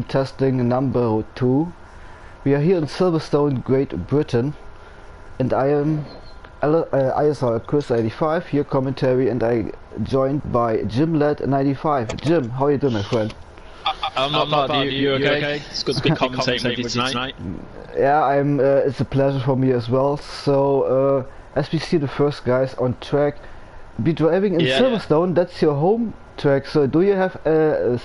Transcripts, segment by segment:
Testing number 2. We are here in Silverstone, Great Britain, and I am ISR Chris85, here commentary, and I joined by JimLed95. Jim, how are you doing, my friend? I'm not bad. You okay? It's good to be commentating with you tonight. Yeah, it's a pleasure for me as well. So, as we see the first guys on track, be driving in Silverstone. That's your home track. So, do you have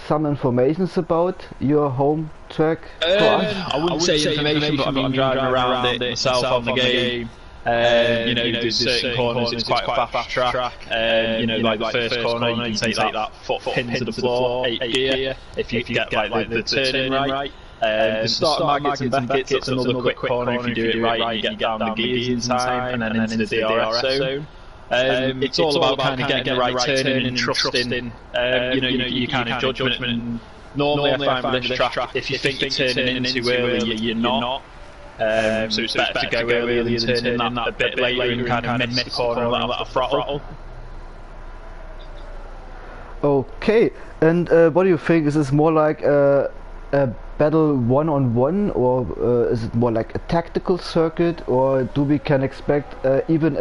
some information about your home track for us? I wouldn't say information, but I've been driving around it myself on the game. There's certain corners, it's quite a fast track. Like the first corner, you can take that foot pin to the floor, 8 gear, if you get like the turning right. The start of Maggots and Beckett's, it's another quick corner. If you do it right, you get down the gears in time, and then into the DRS zone. It's all about kind of getting the right turning and trusting, your kind of judgment. And normally I find with this track, if you think you're turning in too early, you're not. So it's better to go earlier than turn in that a bit later and kind of miss the corner and let off the throttle. Okay, and what do you think? Is this more like a battle one-on-one, or is it more like a tactical circuit, or do we can expect even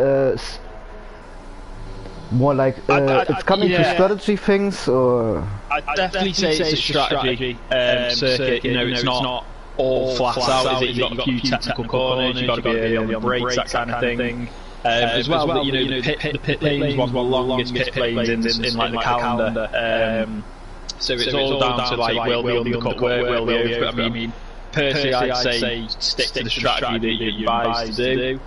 more like it's coming to strategy things? Or I'd definitely say it's a strategy circuit. It's not all flat out, is it? You've got a few technical corners, you've got to be early on the brakes, that kind of thing. As well, the pit lanes was one of the longest pit lanes in like the calendar. So it's all down to like, will the undercut work, will the overcut? I mean, personally I'd say stick to the strategy that you advise to do.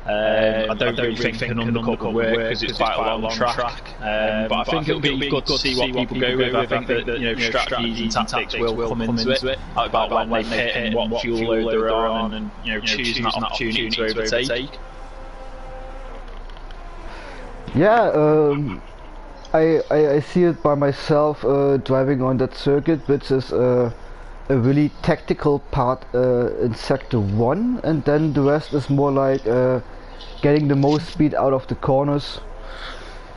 I don't really think an undercut will work because it's quite a long track. But I think it'll be good to see what people go with. I think that strategies and tactics will come into it, about when they pit and what fuel load they're on, and choosing that opportunity to overtake. Yeah, I see it by myself driving on that circuit, which is a really tactical part in sector 1, and then the rest is more like getting the most speed out of the corners.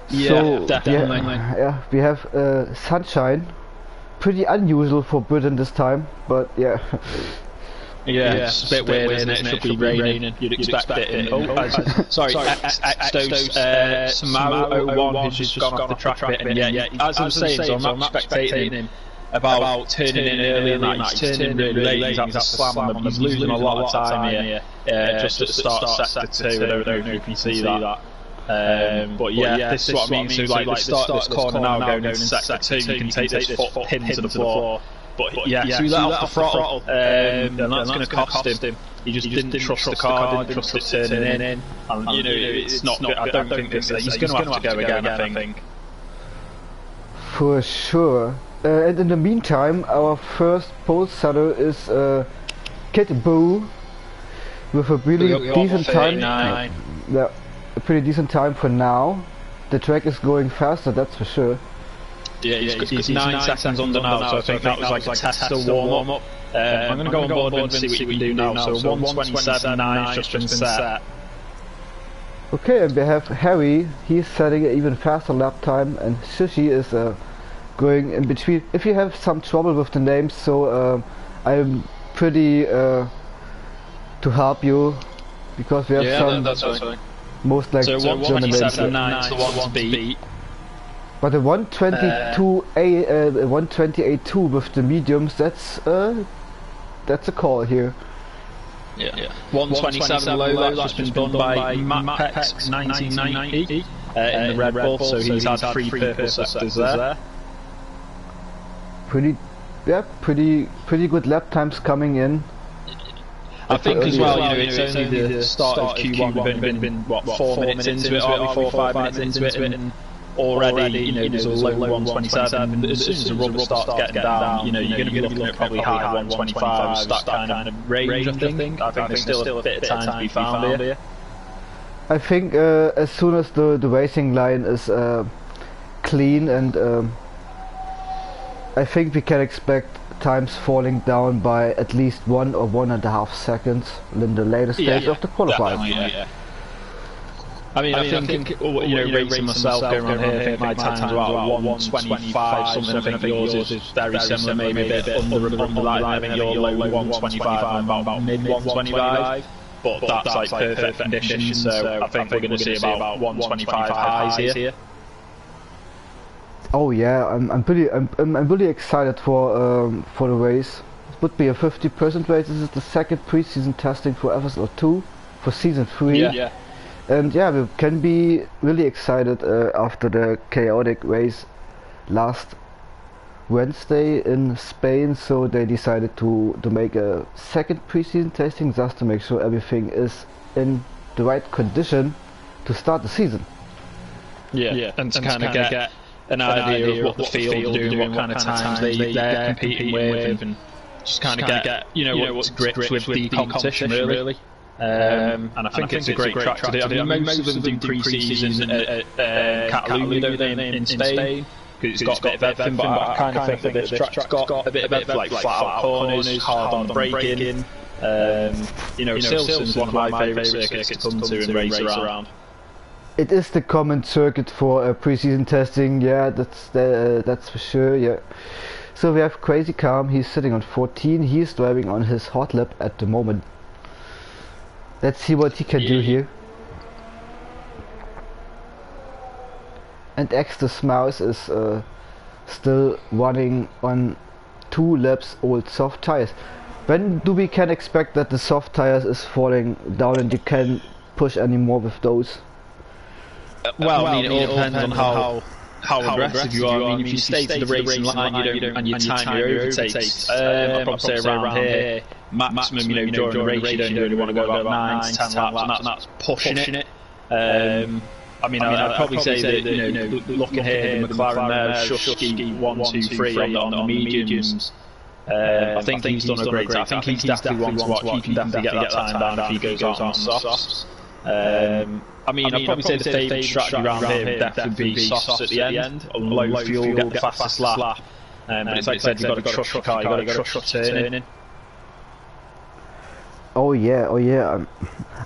Yeah, so, definitely. Yeah, we have sunshine, pretty unusual for Britain this time, but yeah. Yeah, it's a bit weird, isn't it? It should be raining. You'd expect it. Sorry, X-Dose Samaro01, who's just gone off the track a bit, and yeah, as I'm saying, so I'm not spectating him about turning in early and that. He's turning really late, he's having to slam on them, he's losing a lot of time here, just at the start of sector 2, I don't know if you can see that. But yeah, this is what I mean, so like the start of this corner now going into sector 2, you can take this foot pin to the floor. But yeah, so he let off the throttle, and that's going to cost him. He just didn't trust the car, didn't trust it turning in, and it's not good. I don't think he's going to have to go again, I think. For sure. And in the meantime, our first pole setter is Kit Boo with a really decent time. Yeah, a pretty decent time for now. The track is going faster, that's for sure. Yeah, he's 9 seconds under now, so I think that was like a tester warm-up. I'm going to go on board and see what you can do now. So 1:27.9 just been set. Okay, and we have Harry. He's setting an even faster lap time, and Sushi is going in between. If you have some trouble with the names, so I'm pretty to help you, because we have some most like so 1:27.9 to 1 to beat. But the 128.2 with the mediums, that's a call here. Yeah. 1:27 low, that's just been done by Matt Peck's 1990 in the Red Bull, so he's had 3 purple sectors there. Pretty good lap times coming in. I think as well, it's only the start of Q1, we've been what, 4 minutes into it, aren't we, 4 or 5 minutes into it, and already, there's a low 1:27. As soon as the rubber starts getting down, you're going to be looking at probably high 1:25s, that kind of range, I think. I think there's still a bit of time to be found here. I think as soon as the racing line is clean, and I think we can expect times falling down by at least 1 or 1.5 seconds in the later stage of the qualifying. I think racing myself going around here, I think my time's about 1:25 something. I think yours is very similar, maybe a bit under that. I think you're low 1:25, I'm about mid 1:25. But that's like perfect conditions, so I think we're going to see about 1:25 highs here. Oh yeah, I'm really excited for the race. It would be a 50% race. This is the second pre-season testing for FSL2 for season 3. Yeah. And yeah, we can be really excited after the chaotic race last Wednesday in Spain. So they decided to make a second pre-season testing just to make sure everything is in the right condition to start the season. Yeah. And to kind of get an idea of what the field's doing, what kind of times they're competing with, and just kind of get what's grips with the competition really. And I think it's a great track to do. I mean, most of them do pre-season at Catalunya, don't they, in Spain? Because it's got a bit of everything, but I kind of think that this track's got a bit of like flat-out corners, hard on braking. Silverstone's one of my favourite circuits to come to and race around. It is the common circuit for pre-season testing, yeah, that's for sure, yeah. So we have Crazy Calm, he's sitting on 14, he's driving on his hot lap at the moment. Let's see what he can do here. And Extus Mouse is still running on 2 laps old soft tires. When do we can expect that the soft tires is falling down and you can push any more with those? Well, I mean, it all depends on how aggressive you are. I mean, if you stay to the racing line, and you time your overtakes, I'd probably say around here, maximum, during the race, you don't really want to go about 9 to 10 laps, and that's pushing it. I mean, I'd probably say that, looking here, the McLaren there, Shusky 1, 2, 3 on the mediums. I think he's done a great job. I think he's definitely one to watch. He can definitely get that time down if he goes on softs. I mean, I'd probably say the favourite strategy around here would definitely be softs at the end, on low fuel, get the fastest lap. But it's like I said, you've got to trust your car, you've got to trust your turning. Oh yeah.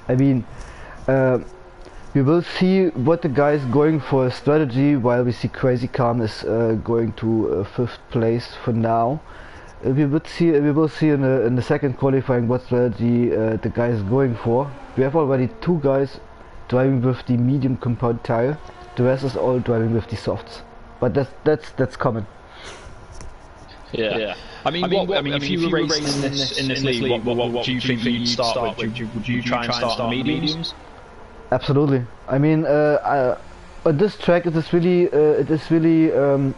I mean, we will see what the guy is going for a strategy, while we see Crazy Calm is going to 5th place for now. We will see in the second qualifying what strategy the guy is going for. We have already 2 guys driving with the medium compound tire. The rest is all driving with the softs. But that's common. Yeah. I mean, if you were racing in this league, what do you think you'd start with? Would you try and start on mediums? Absolutely. I mean, on this track it is really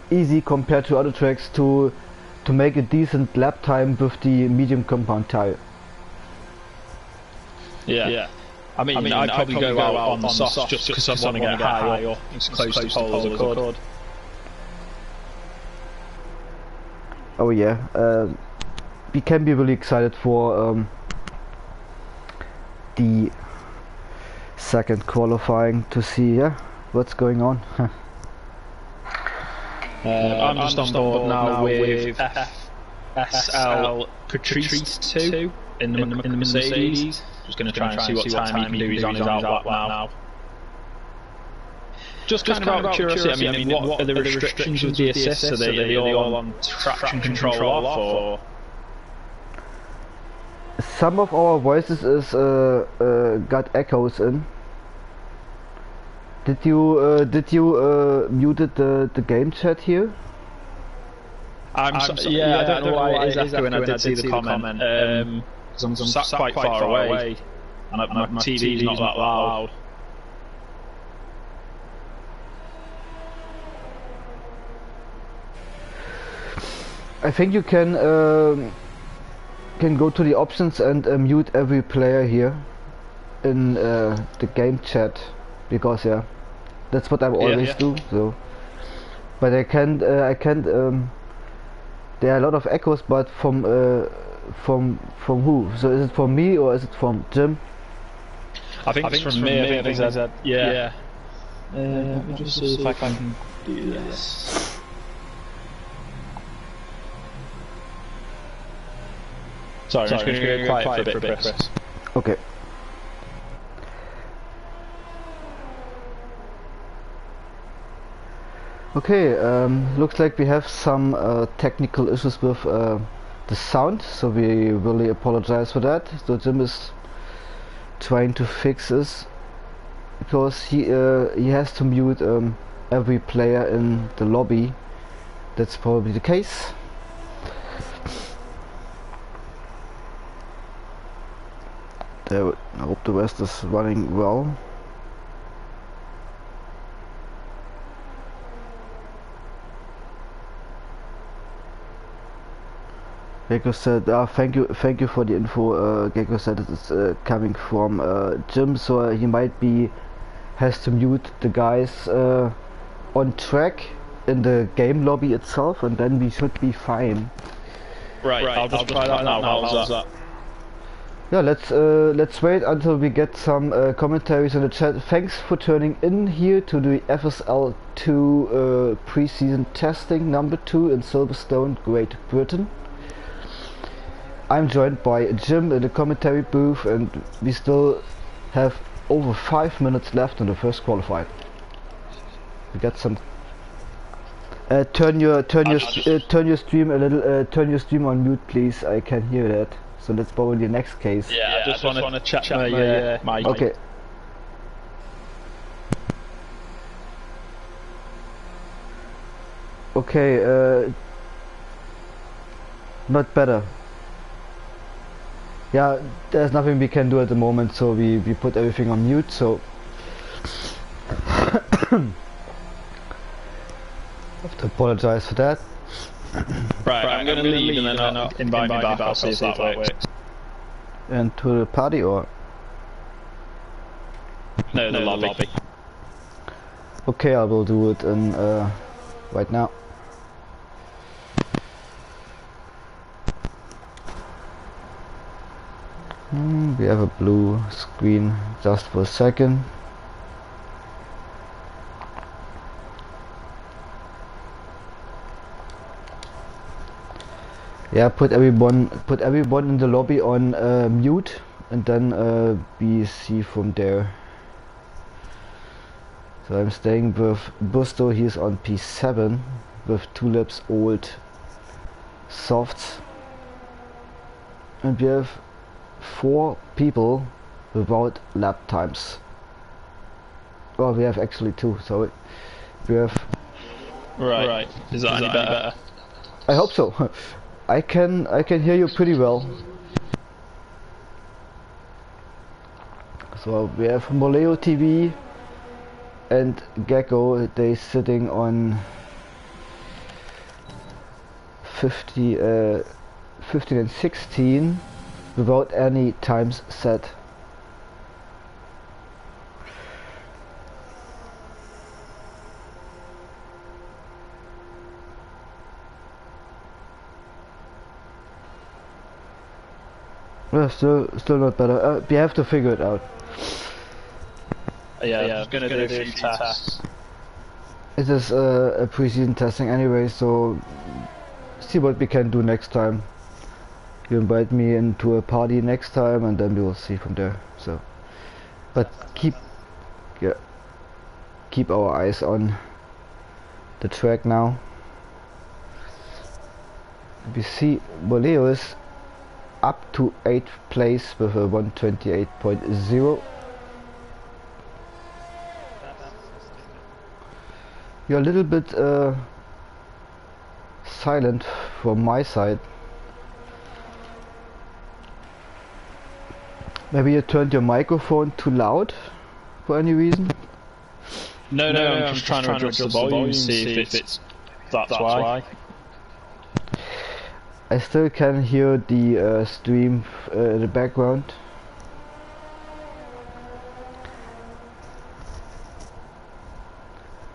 easy compared to other tracks to make a decent lap time with the medium compound tire. Yeah. I mean, I'd probably go out on the softs just because I want to get high up as close to pole as I could. Oh yeah, we can be really excited for the second qualifying to see what's going on. I'm just on board now with FSL2 in the Mercedes. Just going to try and see what time he can do. He's on his out lap now. Just kind of out of curiosity, I mean, what are the restrictions with the assists? Are they all on traction control off, or? Some of our voices is got echoes in. Did you muted the game chat here? I don't know why it is echoing. I did see the comment. Because I'm sat quite far away, and my TV's not that loud. I think you can go to the options and mute every player here in the game chat, because that's what I always do. So, but I can't. There are a lot of echoes, but from who? So is it from me or is it from Jim? I think it's from me. I think that. Yeah. Let me just see if I can do this. Sorry, I'm just going to go quiet for a bit, Chris. Okay. Okay, looks like we have some technical issues with the sound, so we really apologize for that. So Jim is trying to fix this because he has to mute every player in the lobby. That's probably the case. There, I hope the rest is running well. Gecko said, thank you for the info. Gecko said it is coming from Jim, so he might has to mute the guys on track in the game lobby itself, and then we should be fine. Right, I'll just try that now. How's that? Yeah, let's wait until we get some commentaries in the chat. Thanks for turning in here to the FSL2 preseason testing number 2 in Silverstone, Great Britain. I'm joined by Jim in the commentary booth, and we still have over 5 minutes left in the first qualified. We got some. Turn your stream a little. Turn your stream on mute, please. I can hear that. So that's probably the next case. Yeah, I just want to check my Okay. Okay. Not better. Yeah, there's nothing we can do at the moment, so we put everything on mute, so I have to apologize for that. Right, I'm gonna leave and then I'll invite me back, I'll see if that works. And to the party, or? No, the lobby. Okay, I will do it in, right now. We have a blue screen just for a second. Yeah, put everyone in the lobby on mute, and then we see from there. So I'm staying with Busto. He's on P7 with 2 laps old softs, and we have 4 people without lap times. Well, we have actually 2. Sorry, we have. Right. Is that any better? I hope so. I can hear you pretty well. So we have Moleo TV and Gecko. They sitting on 15 and 16 without any times set. Well, still not better. We have to figure it out. Yeah, I'm just gonna do a few tests. It is a preseason testing anyway, so see what we can do next time. You invite me into a party next time, and then we will see from there. So, but keep our eyes on the track now. We see Boleo is up to 8th place with a 128.0. You're a little bit silent from my side. Maybe you turned your microphone too loud for any reason? No, I'm just trying to adjust the volume, see if that's why. I still can hear the stream in the background.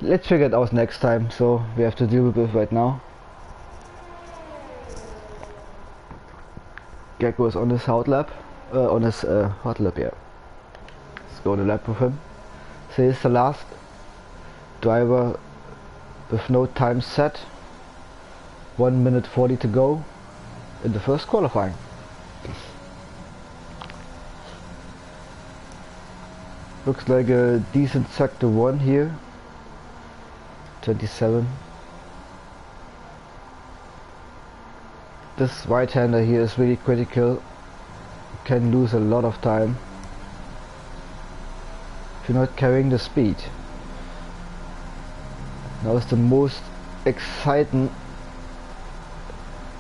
Let's figure it out next time, so we have to deal with it right now. Gecko is on his hot lap. On his hot lap, yeah. Let's go on a lap with him. So he's the last driver with no time set. 1 minute 40 to go in the first qualifying. Looks like a decent sector 1 here. 127. This right-hander here is really critical. Can lose a lot of time if you're not carrying the speed. Now is the most exciting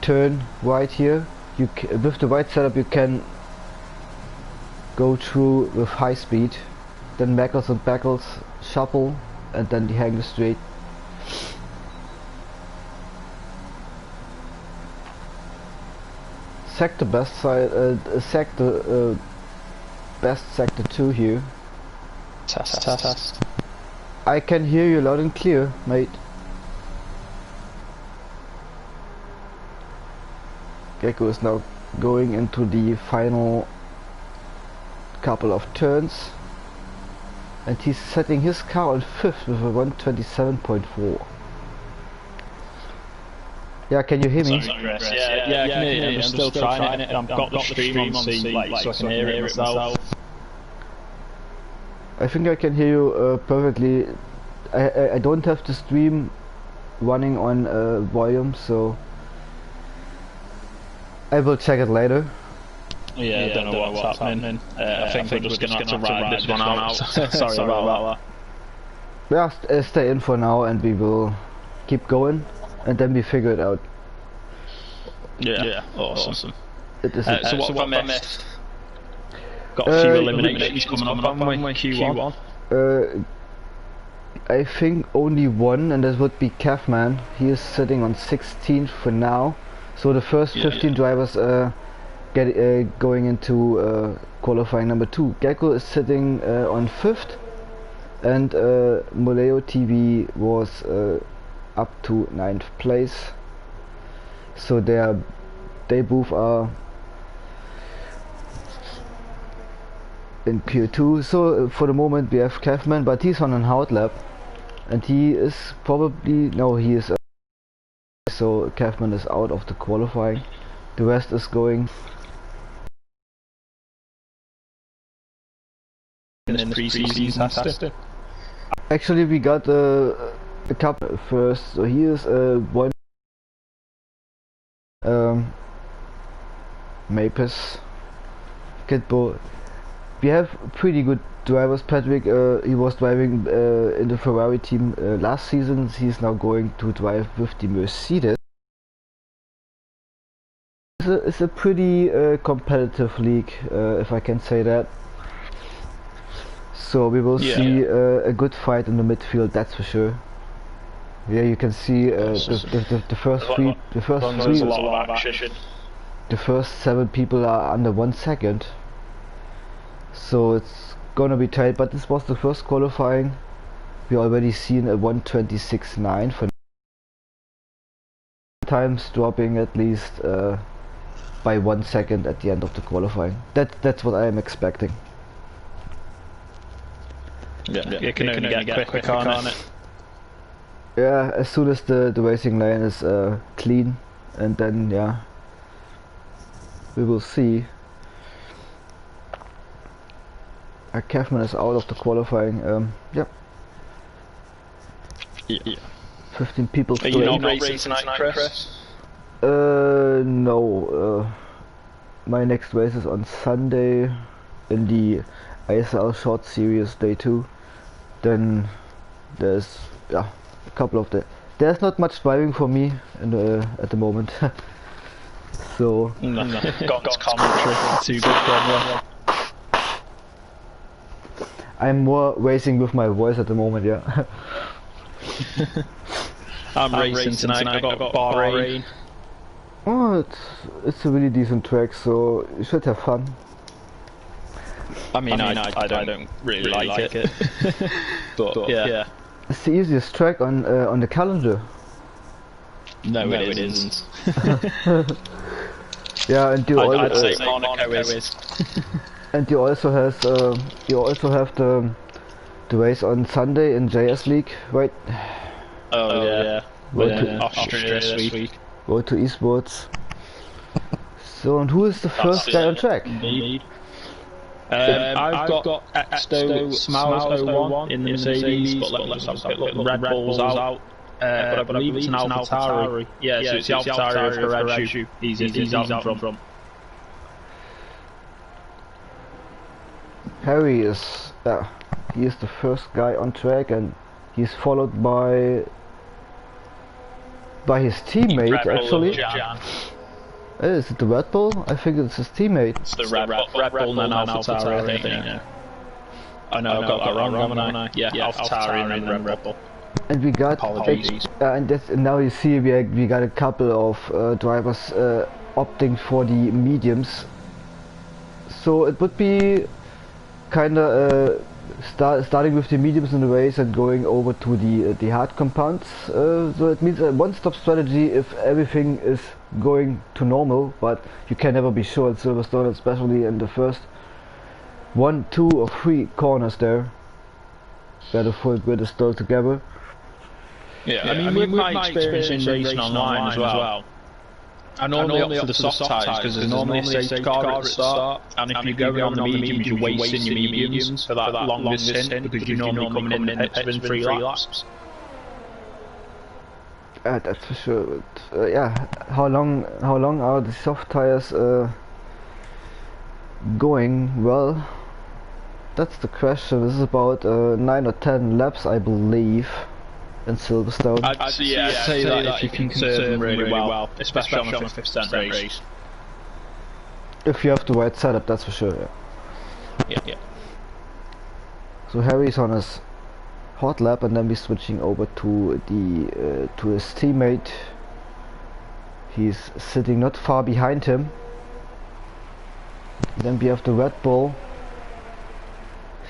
turn right here. With the right setup you can go through with high speed, then backles and backles, shuffle, and then hang the straight. Sector best side, best sector 2 here. Test. I can hear you loud and clear, mate. Gecko is now going into the final couple of turns, and he's setting his car on 5th with a 127.4. Yeah, can you hear me? Yeah, I can hear you. I'm still trying it. I've got the stream on C, like, so I can hear it myself. I think I can hear you perfectly. I don't have the stream running on volume, so I will check it later. Yeah, I don't know what's happening. I think we're just gonna have to ride this one out. Sorry about that. Yeah, stay in for now, and we will keep going, and then we figure it out. Yeah, awesome. So what have I missed? Got a few eliminations coming up on my Q1. I think only one, and that would be Kevman. He is sitting on 16th for now. So the first 15 drivers going into qualifying number 2. Gecko is sitting on 5th, and Moleo TV was up to 9th place. So they both are in Q2. So for the moment we have Kevman, but he's on an hard lap, and he is probably he is. So Kevman is out of the qualifying. The rest is going. In this pre-season testing. Actually, we got a couple first. So here's one. Mapes, Kitbo. We have pretty good drivers. Patrick, he was driving in the Ferrari team last season. He's now going to drive with the Mercedes. It's a pretty competitive league, if I can say that. So we will see a good fight in the midfield, that's for sure. Yeah, you can see the first three. The first 7 people are under 1 second. So it's gonna be tight, but this was the first qualifying. We already seen a 126.9 for times, dropping at least by 1 second at the end of the qualifying. That's what I am expecting. Yeah, you can only get quick on it. Yeah, as soon as the racing lane is clean, and then we will see. Kevman is out of the qualifying. Yep. Yeah. 15 people. Are you not racing tonight, Chris? No. My next race is on Sunday in the ISL Short Series Day 2. Then there's a couple of there's not much driving for me at the moment. So got commentary too good for I'm more racing with my voice at the moment, yeah. I'm racing tonight. I got Bahrain. Oh, it's a really decent track, so you should have fun. I mean, I don't really like it. but yeah. It's the easiest track on the calendar. No, it isn't. Yeah, and I'd say Monaco is. And you also have the race on Sunday in JS League, right? Oh yeah. Austria this week. Road to Esports. So, and who is the first guy on track? I've got Exto Smiles 01 in the Mercedes, but let's have a quick look. Red Bull's out. but I believe it's an AlphaTauri. Yeah, so it's the AlphaTauri of Haraju. He's out from. Harry is, he is the first guy on track, and he's followed by his teammate actually. Is it the Red Bull? I think it's his teammate. It's the Red Bull and AlphaTauri, I think. Yeah. I know, I've got that wrong, haven't I? Yeah, AlphaTauri and then Red Bull. And we got, and now you see we got a couple of drivers opting for the mediums. So it would be kinda starting with the mediums in the race and going over to the hard compounds. So it means a one-stop strategy if everything is going to normal, but you can never be sure at Silverstone, especially in the first 1, 2 or 3 corners there, where the full grid is still together. Yeah, I mean with my experience in racing online as well, I normally opt for the soft tyres because there's normally a safety car at the start, and if you're going on the mediums, you're wasting your mediums for that long stint because you're normally coming in the pits within 3 laps. That's for sure. But, yeah, how long are the soft tyres going? Well, that's the question. This is about 9 or 10 laps, I believe, in Silverstone. I'd say that if you can conserve them really well, especially on a 50% race. If you have the right setup, that's for sure. Yeah. So Harry's on his hot lap, and then we're switching over to the to his teammate. He's sitting not far behind him. Then we have the Red Bull.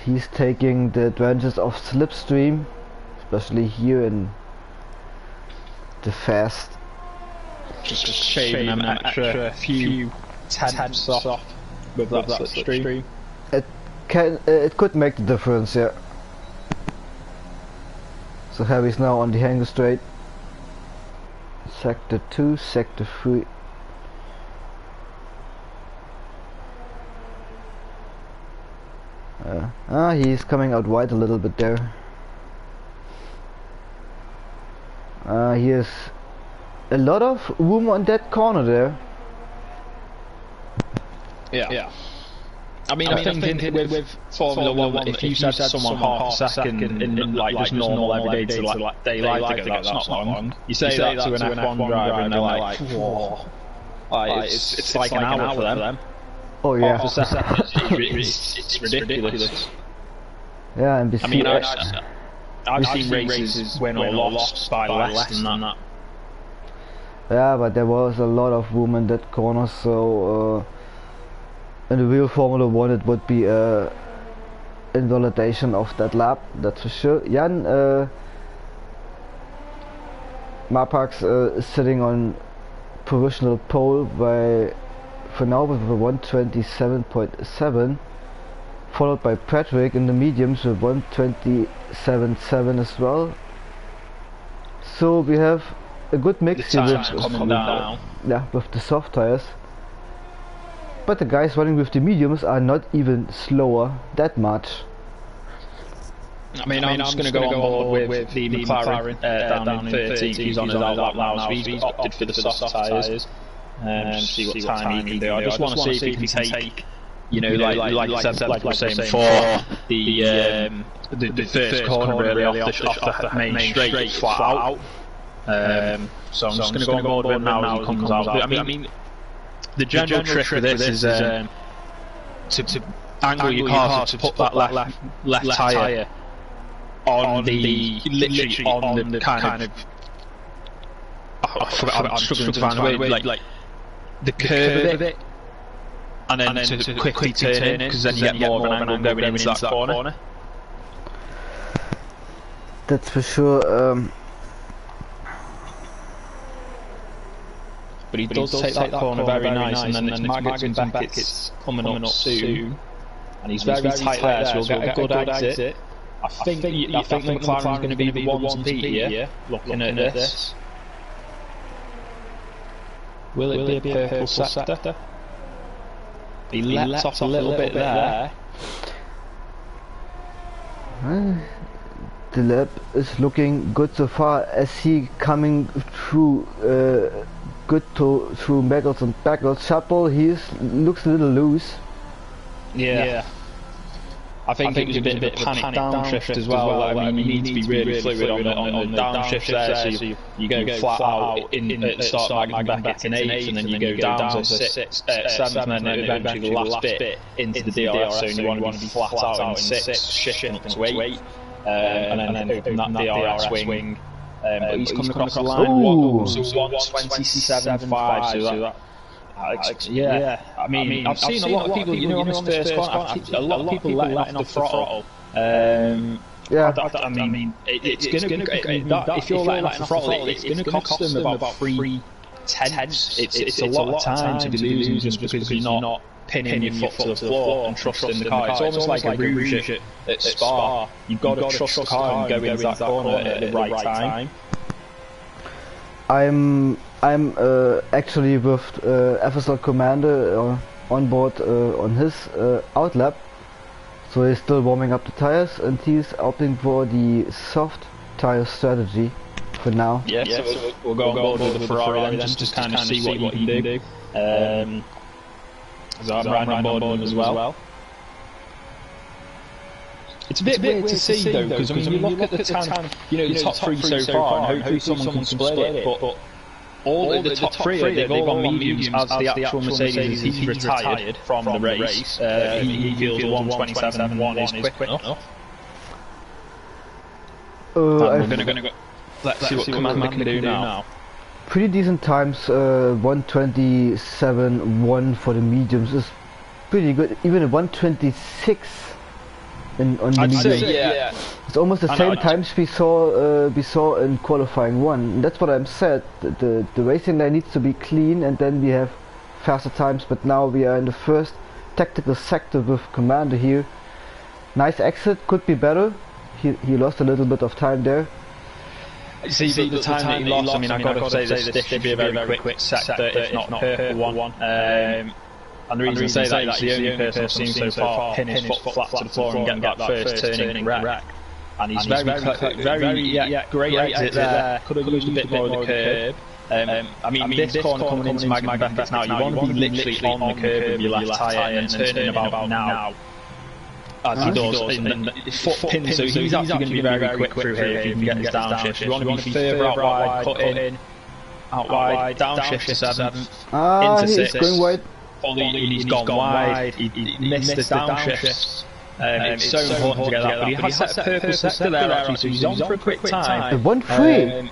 He's taking the advantages of slipstream, especially here in the fast. Just shaving an extra few tenths off with that slipstream. It could make the difference, yeah. So Harry's now on the hanger straight. Sector 2, Sector 3. He's coming out wide a little bit there. Here's a lot of room on that corner there. Yeah. I mean, I think with Formula 1, if you said to someone half a second in like just normal everyday day life ago, that's not long. You say that to an F1 driver and they're like, whoa. It's like an hour for them. Oh yeah. Half a second, it's ridiculous. Yeah, and I mean, I've seen races win or lost by less than that. Yeah, but there was a lot of room in that corner, so in the real Formula 1 it would be invalidation of that lap, that's for sure. Jan Marpax is sitting on provisional pole for now with a 127.7, followed by Patrick in the mediums with 127.7 as well. So we have a good mix here with the soft tires. But the guys running with the mediums are not even slower that much. I mean, I'm just going to go on board with the McLaren down in 13th. He's on his out lap now, so he's opted for the soft tyres. See what time he can do. I just want to see if he can take, you know, like I said, like we were saying before, the first corner really off the main straight flat out. So I'm just going to go on board with him now as he comes out. I mean, the general trick for this is to angle your car to put that left tyre on literally on the kind of I'm struggling to find a way, like the curve of it, and then to quickly turn in, because then you get more of an angle going into that corner. That's for sure. But he does take that corner very nice, and then it's Maggotts and Beckett's coming up soon, and he's very tight there, so he'll get a good exit. I think the McLaren's going to be the ones to beat here, looking at this. Will it be a purple sector? He lets off a little bit there. the lap is looking good so far, as he coming through good through Bagels and Bagels. Shuffle, looks a little loose. Yeah. I think it was a bit of a panic downshift as well. I mean, you need to be really fluid on the downshift there, so you go flat out at the start of Magdebeck in 8th, and then you go down to 7th, and then eventually the last bit into the DRS zone. You want to be flat out in 6th, shifting up to 8, and then open that DRS wing. But he's coming across the line, so 1:27.5, so that... yeah, I mean, I've seen a lot of people, on this first corner, a lot of people letting off the throttle. Yeah, I mean, it's going to, if you're letting off the throttle, it's going to cost them about 3/10. It's a lot of time to be losing just because you're not pinning your foot to the floor and trusting the car. It's almost like a rouge at Spa. You've got to trust the car and go into that corner at the right time. I'm actually with FSL Commander on board on his outlap, so he's still warming up the tires, and he's opting for the soft tire strategy for now. Yeah, so we'll go on board with the Ferrari then, just to kind of see what he can do. So I'm riding on board with him as well. It's a bit weird to see though, because I mean, you look at the time, the top 3 so far, and hopefully someone can split it, but all the top 3, they've all gone mediums, as the actual Mercedes, he's retired from the race. He feels 1:27.1 is quick enough. We're going to go. Let's see what Commander can do now. Pretty decent times. 1:27.1 for the mediums is pretty good. Even a 1:26 on the mediums. Yeah. It's almost the same times we saw in qualifying 1. And that's what I'm said. The racing line needs to be clean, and then we have faster times. But now we are in the first tactical sector with Commander here. Nice exit, could be better. He lost a little bit of time there. See the time that he lost. I mean, I've got to say this should be a very quick sector, if not a purple one. And the reason I say that is the only person I've seen so far pin his foot flat to the floor and get that first turning wreck. And he's very great exit there. Could have used a bit more of the curb. I mean, this corner coming into Magdebeck now, you want to be literally on the curb with your left tyre and turning about now. As he does, and his foot pins, so he's actually going to be very quick through here if he can get his downshift. You want to be further out wide, cut in, out wide, downshift to 7th, into 6th. Going wide. He's gone wide, he missed the downshift. It's so important to get that, but he has that purple sector there actually, so he's on for a quick time. 1-3!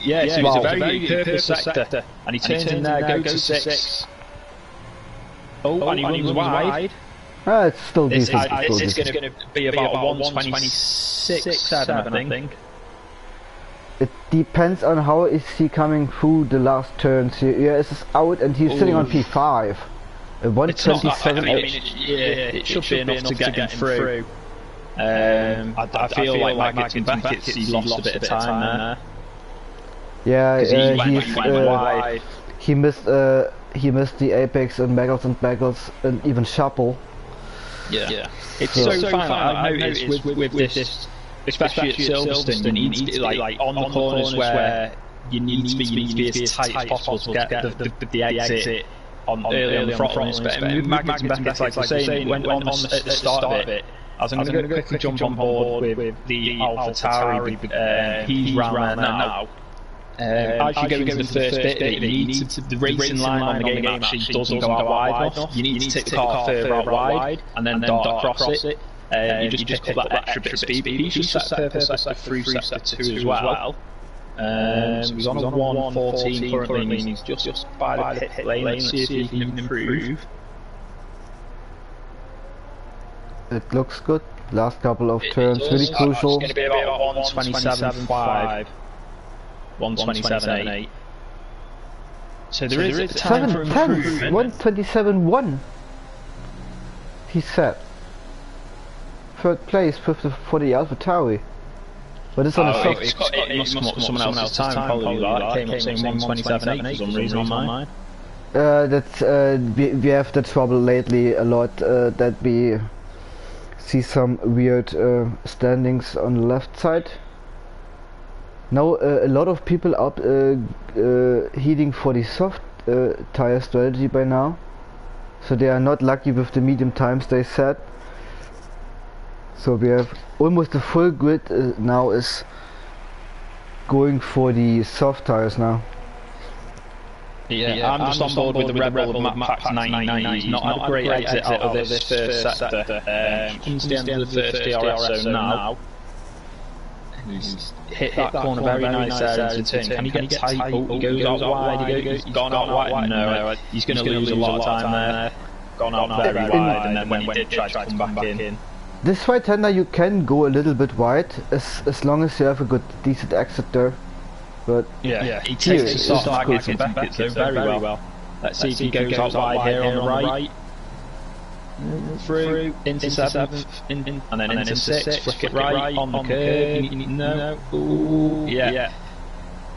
Yeah, so it's a very purple sector, and he turns in there, goes to 6. And he runs wide. It's still decent. It's going to be about 1:26.7, I think. It depends on how is he coming through the last turns. Here is out, and he's sitting on P5. 1:27. It should be enough to get him through. I feel like Magdebeck, he lost a bit of time there. Yeah, he missed the apex and Bagels and even Shuffle. Yeah. It's so fun. I've noticed with this, especially at Silverstone, you need to be like on the corners where you need to be as tight as possible to get the exit early on the throttle. But with Magdebeck, like I was saying, when on at the start of it, I was going to quickly jump on board with the AlphaTauri. He's round there now. As you go into the first bit, you need the racing line on the game actually doesn't go out wide enough. You need to take the car further out wide and then dart across it. You just pick up that extra bit of speed. But he's just set purple sector through sector 2 as well. So he's on a 1:14 currently, and he's just by the pit lane. Let's see if he can improve. It looks good. Last couple of turns, really crucial. It's going to be about 1:27.5. 1:27.8. So there is time for improvement. 1:27.1. He said. Third place for the AlphaTauri. But it's on a soft. It must come up with someone else's time. Probably that. It came up saying 1:27.8 for some reason on mine. We have the trouble lately a lot that we see some weird standings on the left side. Now a lot of people are heading for the soft tire strategy by now, so they are not lucky with the medium times they set. So we have almost the full grid now is going for the soft tires now. Yeah, I'm just on board with the Red Bull of Max 99. He's not had a great exit out of this first sector. Comes to the end of the first DRS zone now. He's hit that corner very nice there into turn. Can he get tight? Oh, he goes out wide. He's gone out wide. No, he's going to lose a lot of time there. Gone out very wide, and then when he did try to come back in. This right hander you can go a little bit wide as long as you have a good decent exit there. But yeah, he takes the start back from Beckett so very well. Let's see if he goes out wide here on the right. Through into 7th, and then into 6th, flick it right on the curve. No, ooh, yeah.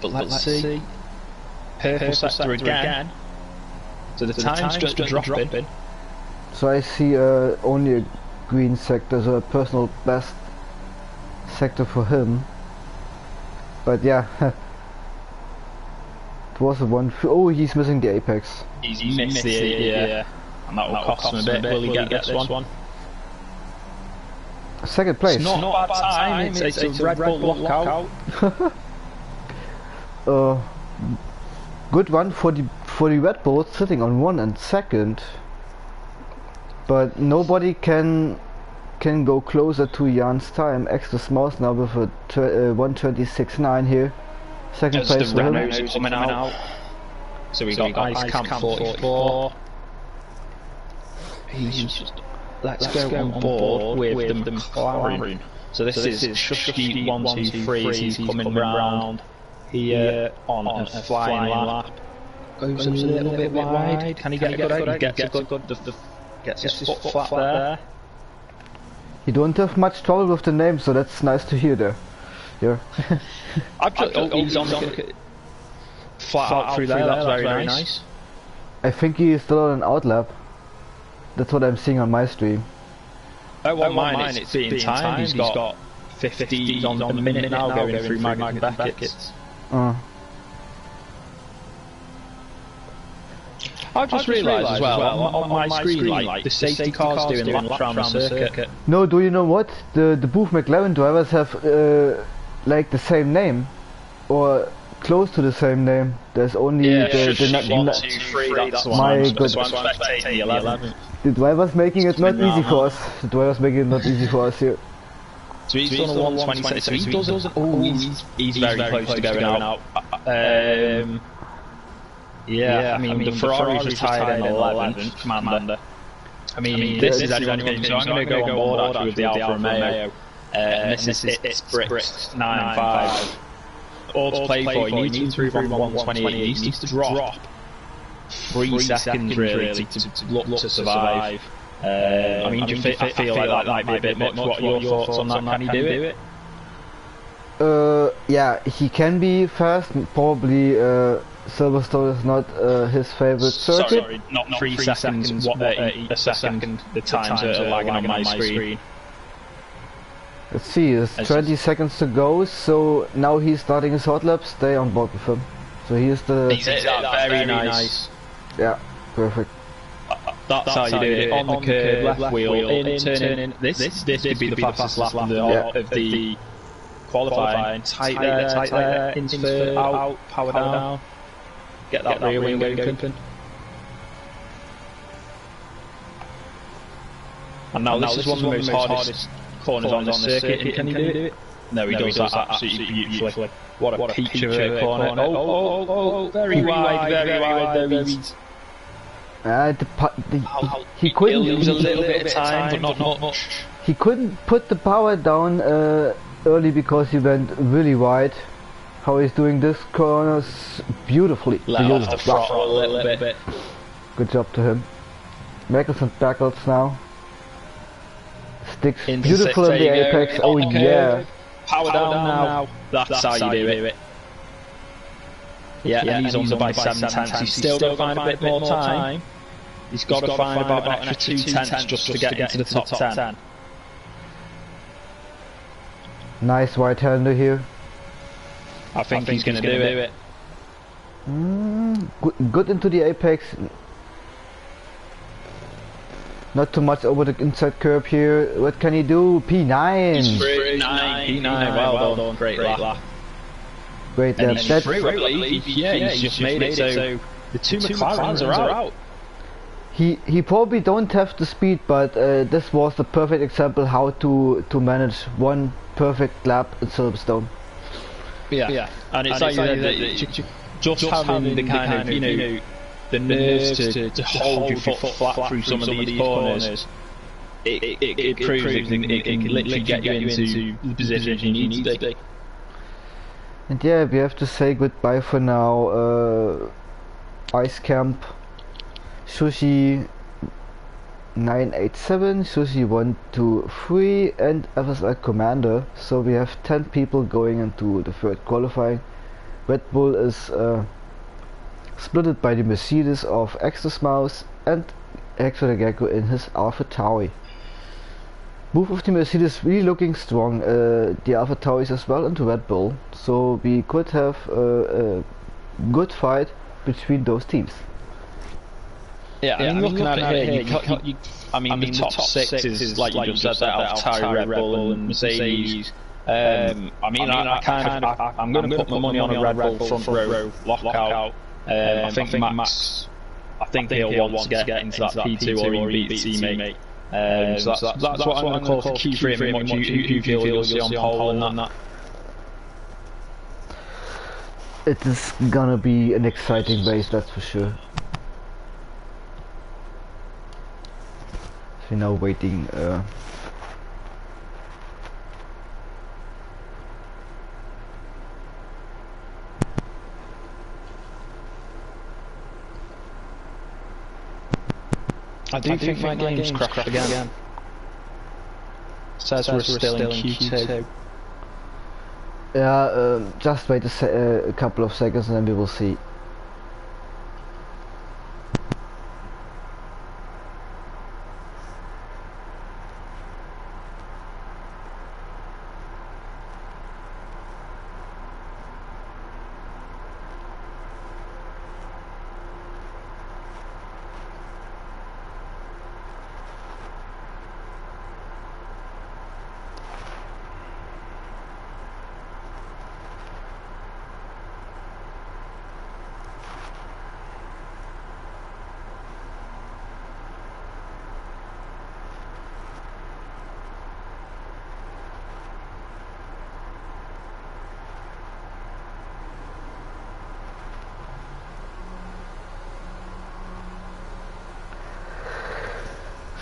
But let's see. Purple sector again. So the time's just dropping. So I see only a green sector, so a personal best sector for him. But yeah, it was a one. Oh, he's missing the apex. He's missed the and that will cost him a bit. Will he get this one? Second place. It's not a bad time. It's a Red Bull lockout. Good one for the Red Bull, sitting on 1 and 2nd. But nobody can go closer to Jan's time. Extra Smalls now with a 1:26.9 here. Second place for him. Coming out. So we got Ice Camp 44. He's just let's go on board with the McLaren. So this is Shusky 123. He's coming round here on a flying lap. Goes a little bit wide. Can he get a good angle? Gets his foot flat there. You don't have much trouble with the name, so that's nice to hear there. Yeah. He's on the flat out through there. That's very nice. I think he is still on an outlap. That's what I'm seeing on my stream. Oh, mine it's being timed. He's got 50 on the minute now going through Magnus Beckett's. I've just realised as well on my screen, like the safety cars doing laps around the circuit. No, do you know what? The Booth McLaren drivers have like the same name, or close to the same name. There's only the 1, 2, 3. That's my goodness. The 11. The drivers making it not easy for us. The drivers making it not easy for us here. So he's done a 126. So he does. Oh, he's very close to going out. Yeah, I mean the Ferrari's retired in 11th, Commander. I mean this is anyone's game, so I'm going to go on board actually with the Alfa Romeo. And this is it's Brits 9.5. All to play for. He needs to improve on 128. He needs to drop 3 seconds really to look to survive. I mean, I feel like that might be a bit much. What are your thoughts on that? Can he do it? Yeah, he can be fast. Probably Silverstone is not his favorite circuit. Sorry, not 3 seconds. What a second? The times are lagging on my screen. Let's see, there's 20 seconds to go, so now he's starting his hot lap. Stay on board with him. So he's very nice. Yeah, perfect. That's how you do it. On the curve, left wheel, in, turn in. This could be the fastest lap of the qualifying. Tight there, into out, power down. Get that rear wing going. And now this is one of the most hardest corners on the circuit. Can he do it? No, he does that absolutely beautifully. What a peach of a corner. Oh, very wide though. He couldn't lose a little bit of time, but not much. He couldn't put the power down early because he went really wide. How he's doing this corner beautifully. Let off the throttle a little bit. Good job to him. Michaelson tackles now. Sticks beautiful in the apex. Oh yeah. Power down now. That's how you do it. Yeah, and he's on by 7 tenths. He's still got to find a bit more time. He's got to find about an extra 2 tenths just to get into the top 10. Nice right-hander here. I think he's going to do it. Good into the apex. Not too much over the inside curb here. What can he do? P9. P9. Well done. Great lap. Great lap. He's just made it. So the two McLarens are out. He probably don't have the speed, but this was the perfect example how to manage one perfect lap at Silverstone. Yeah. And it's like just having the kind of, you know, the nerves to hold your foot flat through some of these corners, it proves it can literally get you into the position you need to be. And yeah, we have to say goodbye for now. Ice Camp, Sushi 987, Sushi 123 and FSL Commander. So we have 10 people going into the third qualifying. Red Bull is splitted by the Mercedes of Exodus Mouse and Hector the Gecko in his Alpha Tauri. Both of the Mercedes really looking strong, the Alpha Tauris as well, and the Red Bull, so we could have a good fight between those teams. Yeah, I mean, looking at it here, I mean the top six is, like you just said, that Alpha Tauri, Red Bull and Mercedes. I mean, I'm going to put my money on a Red Bull front row lockout. I think Max, he'll want to get into that P2 or even beat his teammate. So that's what I'm going to call for Q3. I mean, who do you feel you'll see on pole and that? It is gonna be an exciting race, that's for sure. So now waiting. I do think my game's crashed again. Says we're still in Q2. Yeah, just wait a couple of seconds and then we will see.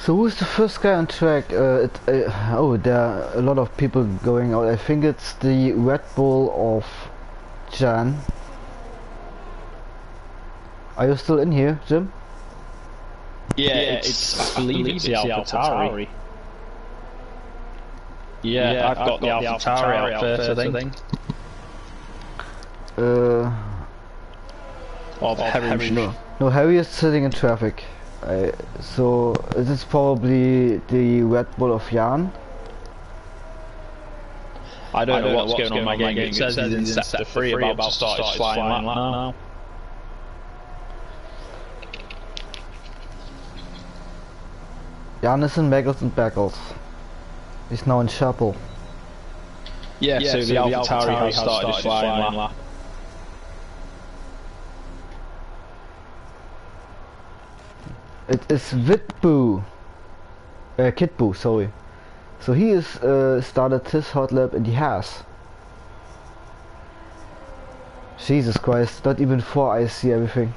So who's the first guy on track? Oh, there are a lot of people going out. I think it's the Red Bull of Jan. Are you still in here, Jim? Yeah, I believe it's the Alpha Tauri. Yeah, I've got the Alpha Tauri out first, I think. No, Harry is sitting in traffic. So this is probably the Red Bull of Jan. I don't know what's going on in my game. It says he's in sector 3 about to start his flying lap now. Jan is in Megals and Beckles. He's now in Chapel. Yeah, so the Alpha Tauri has started his flying lap. It is Vitboo. Kitboo, sorry. So he is started his hot lap and he has. Jesus Christ, not even 4 eyes see everything.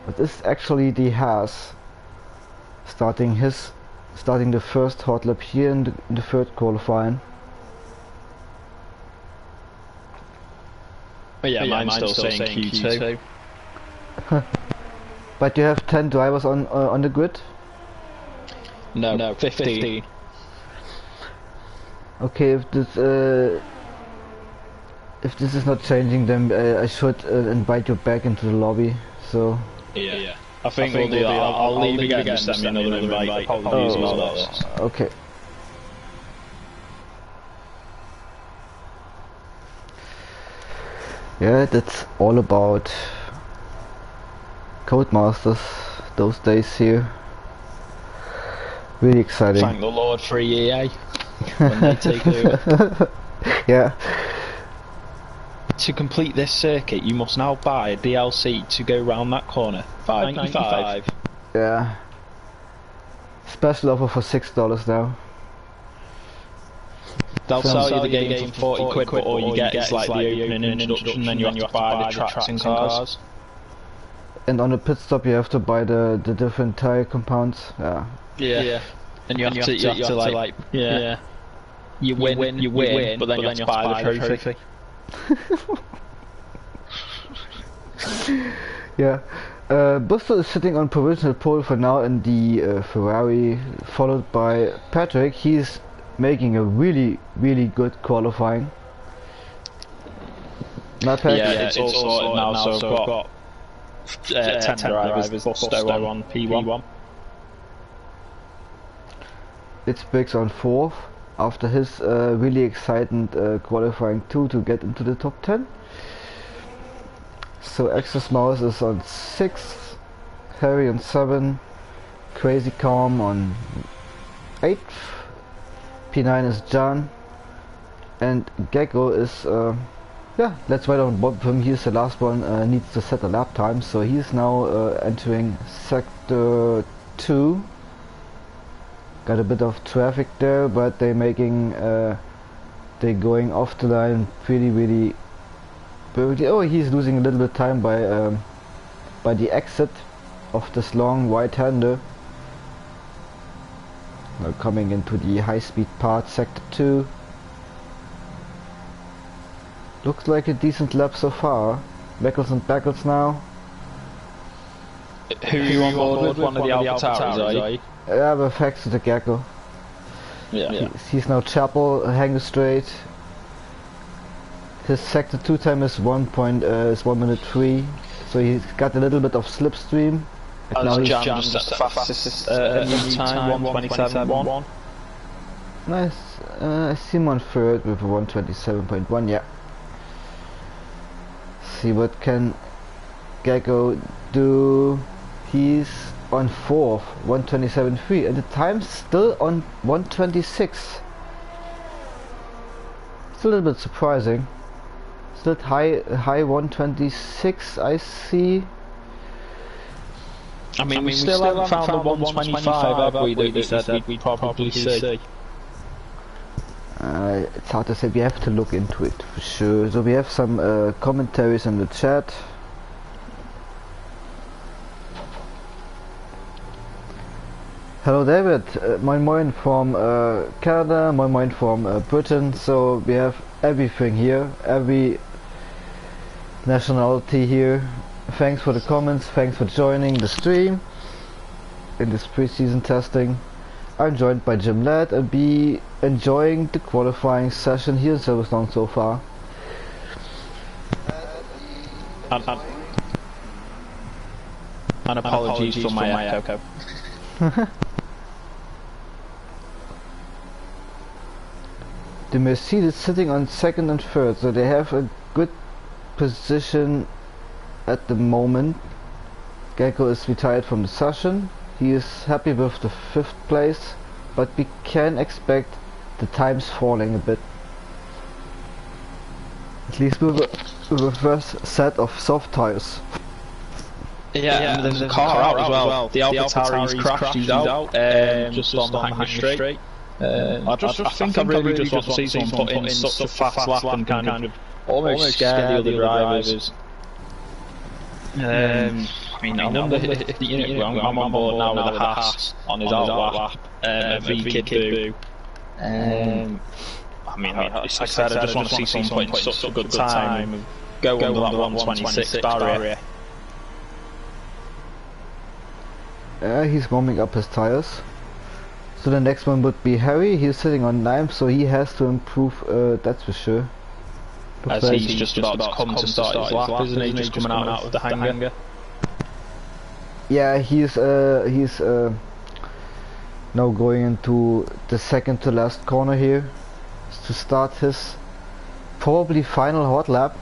But this is actually the Haas starting the first hot lap here in the third qualifying. But yeah, mine's still saying Q2. But you have 10 drivers on the grid? No, 15. Okay, if this is not changing, then I should invite you back into the lobby. So yeah. I think we'll do that. I'll leave again, just send me another invite. Apologies as well. Okay. Yeah, that's all about Codemasters, those days here. Really exciting. Thank the Lord for EA when they take over. Yeah. To complete this circuit, you must now buy a DLC to go round that corner. $5.95. Yeah. Special offer for $6 now. They'll sell you the game for 40 quid, but all you get is like the opening introduction, then you have to buy the tracks and cars. And on the pit stop you have to buy the different tire compounds. Yeah. And you have to like you win, but then you have to buy the trophy. Yeah. Busto is sitting on provisional pole for now in the Ferrari, followed by Patrick. He's making a really good qualifying. Not bad. Yeah, it's all sorted now, so I've got 10 drivers, Busto on P1. It's Briggs on 4th after his really exciting qualifying 2 to get into the top 10. So Access Mouse is on 6th, Harry on 7, Crazy Calm on 8th, P9 is John, and Gecko is yeah, let's wait on Bob him. He's the last one, needs to set a lap time, so he's now entering sector 2. Got a bit of traffic there, but they're making they're going off the line really perfectly. Oh, he's losing a little bit of time by the exit of this long right-hander. Now coming into the high-speed part, sector 2. Looks like a decent lap so far. Beckles and Beckles now. Who are you on board with? One of the Alpha Towers, are you? Yeah, but thanks to the Gecko. Yeah. He's now Chapel, hang straight. His sector 2 time is 1 minute 3, so he's got a little bit of slipstream. Now he's just the fastest time, 1:27.1. Nice. I see him on 3rd with a 1:27.1. Yeah. See what can Gecko do. He's on 4th, 1:27.3, and the time's still on 1:26. It's a little bit surprising. Still high 1:26. I see. I mean, we still haven't found the 1:25, have we? That we said we'd probably see. It's hard to say. We have to look into it for sure. So we have some commentaries in the chat. Hello David, moin moin from Canada, moin moin from Britain. So we have everything here, every nationality here. Thanks for the comments, thanks for joining the stream in this pre-season testing. I'm joined by Jim Ladd and be enjoying the qualifying session here in Silverstone so far. And apologies for my echo. The Mercedes sitting on 2nd and 3rd, so they have a good position at the moment. Gecko is retired from the session. He is happy with the 5th place, but we can expect the times falling a bit. At least with the first set of soft tires. Yeah, and there's a car out as well. The AlphaTauri's crashed, he's out, just on the hanger straight. I think I really just want to see someone put in such a fast lap and kind of almost scare the other drivers. I mean, I'm on board now with a Haas on his out lap, a V-Kid Boo. I mean, like I said, I just want to see someone put in such a good time and go under that 1:26 barrier. He's warming up his tires. So the next one would be Harry. He's sitting on 9th, so he has to improve, that's for sure. As he's just about to come to start his lap, isn't he? Just coming out of the hangar. Yeah, he's now going into the second to last corner here to start his probably final hot lap.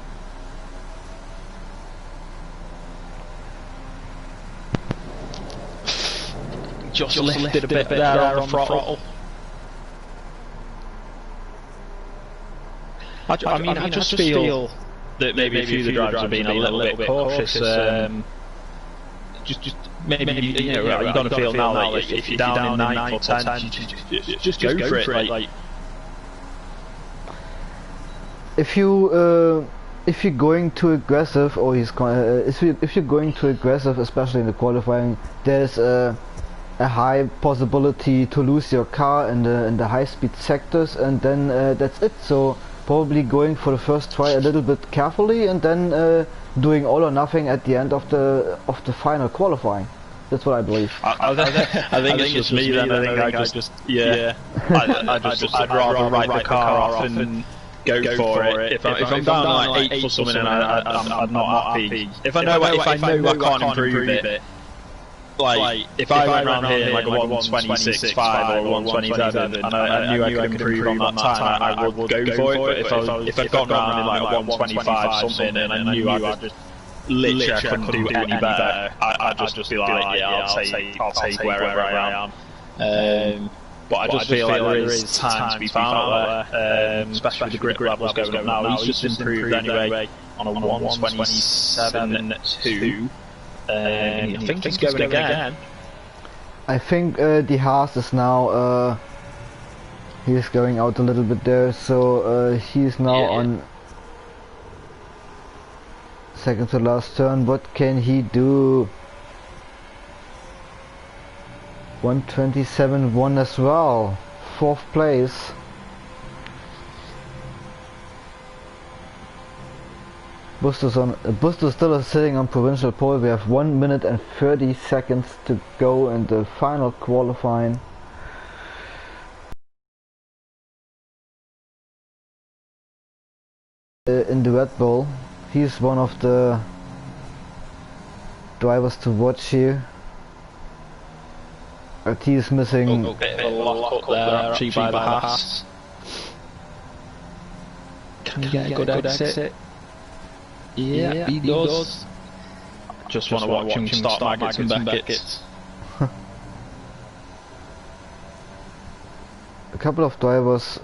Just lifted a bit there on the throttle. I mean, I just feel that maybe a few of the drivers are being a little bit cautious. Just maybe you're gonna feel now like if you're down in 9th or 10th, just go for it. Like if you're going too aggressive, or if you're going too aggressive, especially in the qualifying, there's a high possibility to lose your car in the high-speed sectors, and then that's it. So probably going for the first try a little bit carefully, and then doing all or nothing at the end of the final qualifying. That's what I believe. I think it's just me then. I think I'd rather write the car off and go for it. If I'm down like 8th or something and I'm not happy, if I know I can't improve it, like if I went around here like a 1:26.5 or 1:27 and I knew I could improve on that time, I would go for it. But if I'd gone around in like a 1:25 something and I knew I just literally couldn't do any better, I'd just be like, yeah, I'll take wherever I am. But I just feel like there is time to be found out there, especially with the grip levels going up now. He's just improved anyway on a 1:27.2. I think he's going again. I think the Haas is now he's going out a little bit there, so he's now on second to last turn. What can he do? 1:27.1 as well, 4th place. Busto's still sitting on provincial pole. We have 1 minute and 30 seconds to go in the final qualifying. In the Red Bull, he's one of the drivers to watch here. He is missing a lock up there actually by the Haas. Can he get a good exit? Yeah, he does. Just want to watch him start Maggots and Beckett's. A couple of drivers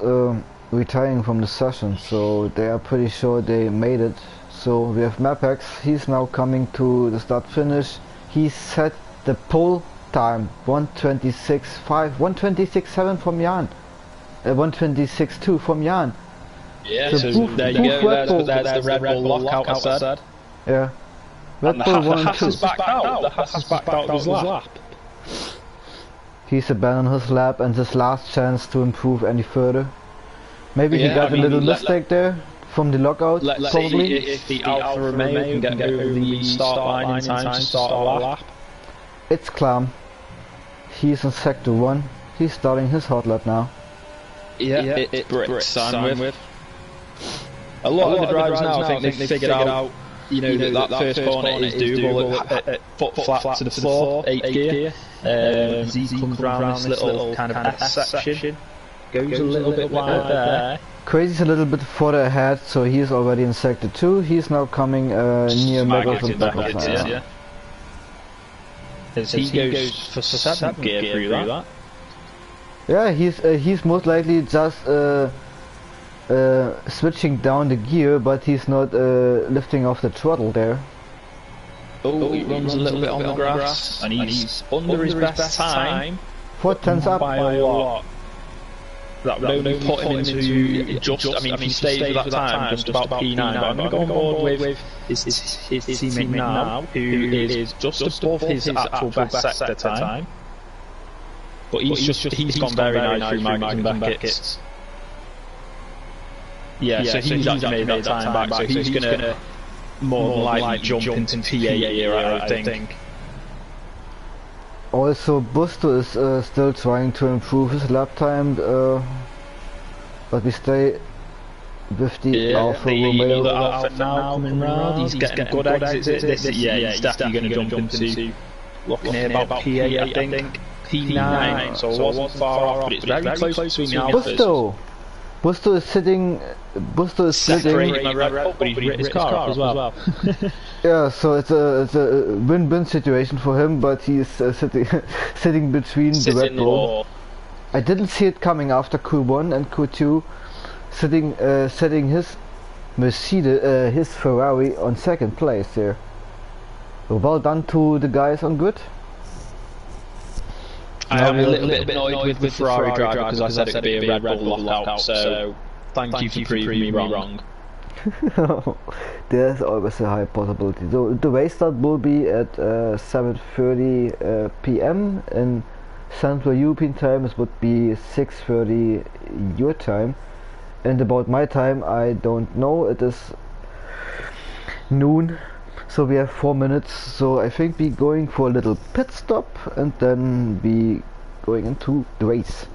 retiring from the session, so they are pretty sure they made it. So we have Mapex, he's now coming to the start finish. He set the pole time 1:26.5, 1:26.7 from Jan, 1:26.2 from Jan. Yeah, so there you go, there's the Red Bull lockout I said. Yeah. Red Bull 1 and 2. The Haas has backed out his lap. He's abandoned his lap and his last chance to improve any further. Maybe he got a little mistake there from the lockout, probably. If the Alfa Romeo can get over the start line in time to start a lap. It's Clam. He's in sector 1. He's starting his hot lap now. Yeah, it's Brits I'm with. A lot of the drivers now, I think they've figured out, that first corner is doable at foot flat to the floor, 8th gear. He comes around this little kind of S section, goes a little bit wide there. Crazy's a little bit further ahead, so he's already in sector 2. He's now coming near Maggots and Beckett's now. Yeah. As he goes for 7th gear through that. Yeah, he's most likely just switching down the gear, but he's not lifting off the throttle there. Oh, he runs a little bit on the grass, and he's under his best time. 4/10 up by a lot. That would only put him into just, I mean, if he stays with that time, just about P9, but I'm going to go on board with his teammate now, who is just above his actual best sector time. But he's gone very nice through Maggots and Beckett's. Yeah, so he's actually made that time back, so he's going to more than likely jump into P8 here, I think. Also, Busto is still trying to improve his lap time, but we stay with the Alfa Romeo. The Alfa now coming round, he's getting good exits. He's definitely going to jump into looking here about P8, I think. P9, so it wasn't far off, but it's very close between the Alphas. Busto is sitting. Busto is sitting. My Red Bull, but he's written his car up as well. Yeah, so it's a win-win situation for him, but he's sitting between the Red Bull. I didn't see it coming after Q1 and Q2, setting his Mercedes, his Ferrari on second place there. Well done to the guys on grid. I am a little bit annoyed with the Ferrari driver because I said it would be a Red Bull lockout, so thank you for proving me wrong. There's always a high possibility. So the race start will be at 7:30 p.m. in Central European time. It would be 6:30 your time, and about my time I don't know. It is noon. So we have 4 minutes, so I think we're going for a little pit stop and then be going into the race.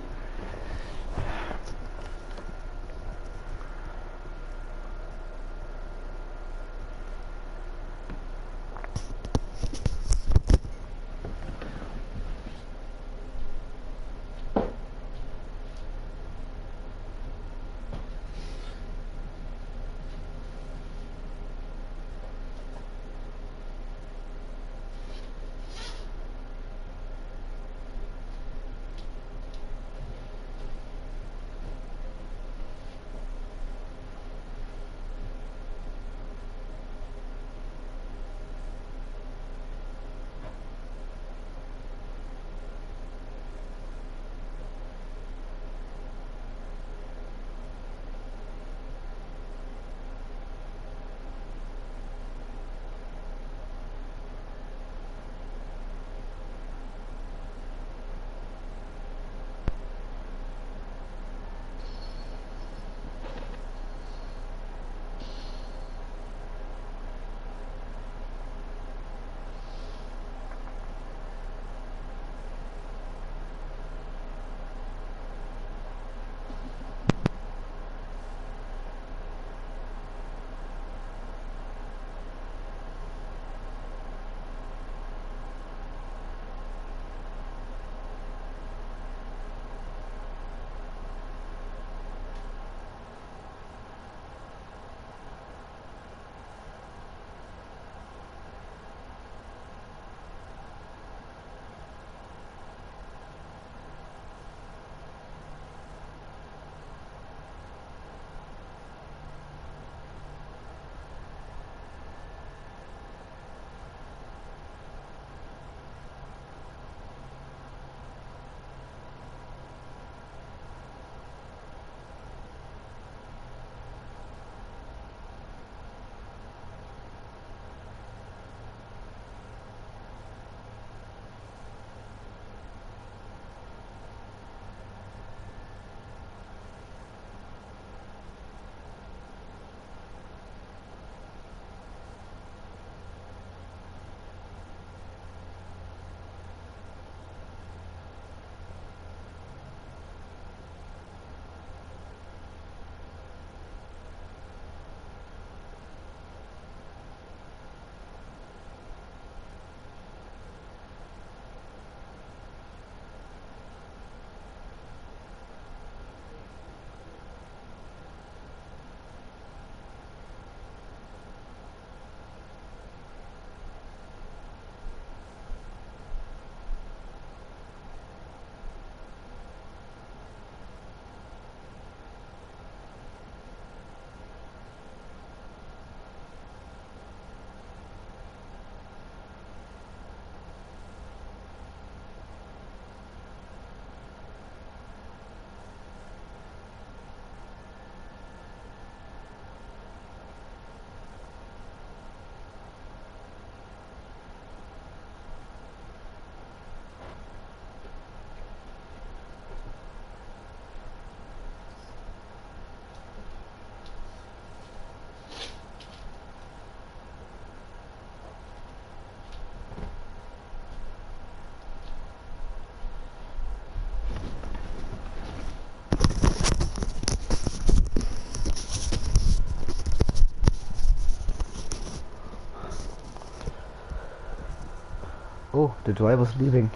Oh, the driver's leaving.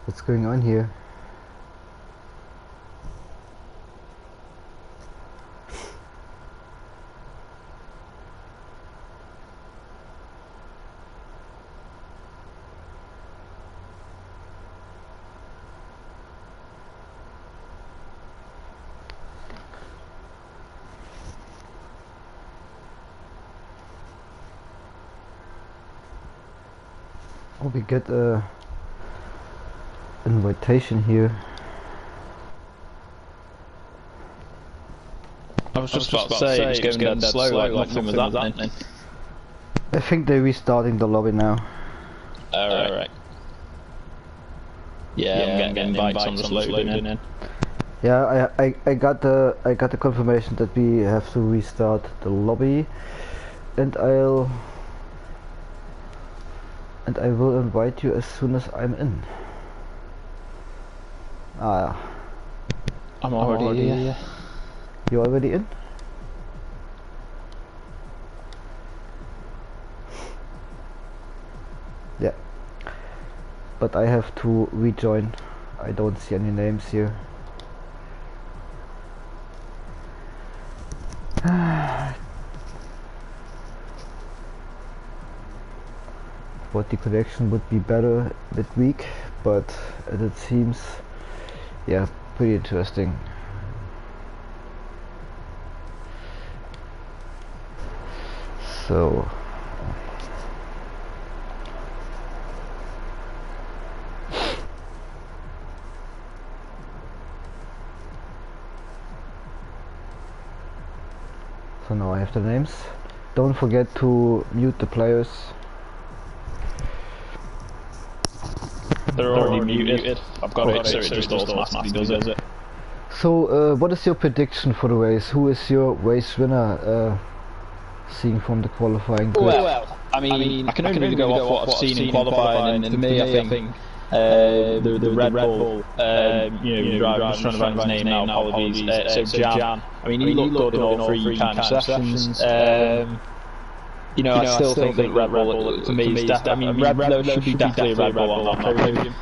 What's going on here? Oh, we get a invitation here. I was just about to say, it was going dead slow, like nothing was happening. I think they're restarting the lobby now. Alright. Yeah, I'm getting invites on the loading in. Yeah, I got the confirmation that we have to restart the lobby, and I will invite you as soon as I'm in. Ah, I'm already here. You already in? Yeah. But I have to rejoin. I don't see any names here. Thought the connection would be better midweek, but as it seems, yeah, pretty interesting. So now I have the names. Don't forget to mute the players. They're already muted. I've got it so it just automatically does it. So what is your prediction for the race? Who is your race winner, seeing from the qualifying grid? Well, I mean, I can only go off what I've seen in qualifying, and for me, I think the Red Bull, driver, I'm just trying to find his name now, apologies, so Jan, I mean, he looked good in all three kind of sessions. I still think that Red Bull, for me, is definitely, Red Bull should be definitely a Red Bull on that podium.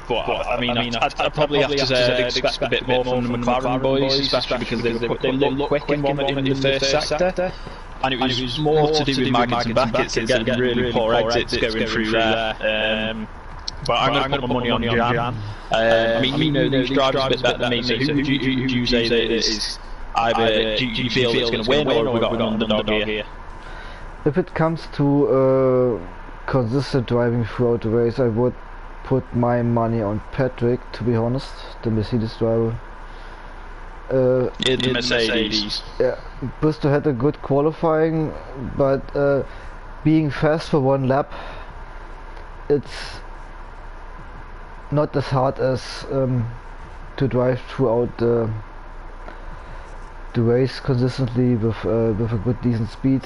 But I mean, I'd probably have to expect a bit more from the McLaren boys, especially because they look quick in the first sector. And it was more to do with Maggins and Beckett's and getting really poor exits going through there. But I'm going to put my money on Jan. I mean, these drivers a bit better than me, so who do you say that is either, do you feel it's going to win, or have we got an underdog here? If it comes to consistent driving throughout the race, I would put my money on Patrick, to be honest, the Mercedes driver. In the Mercedes. Yeah, Bristol had a good qualifying, but being fast for one lap, it's not as hard as to drive throughout the race consistently with a good decent speed,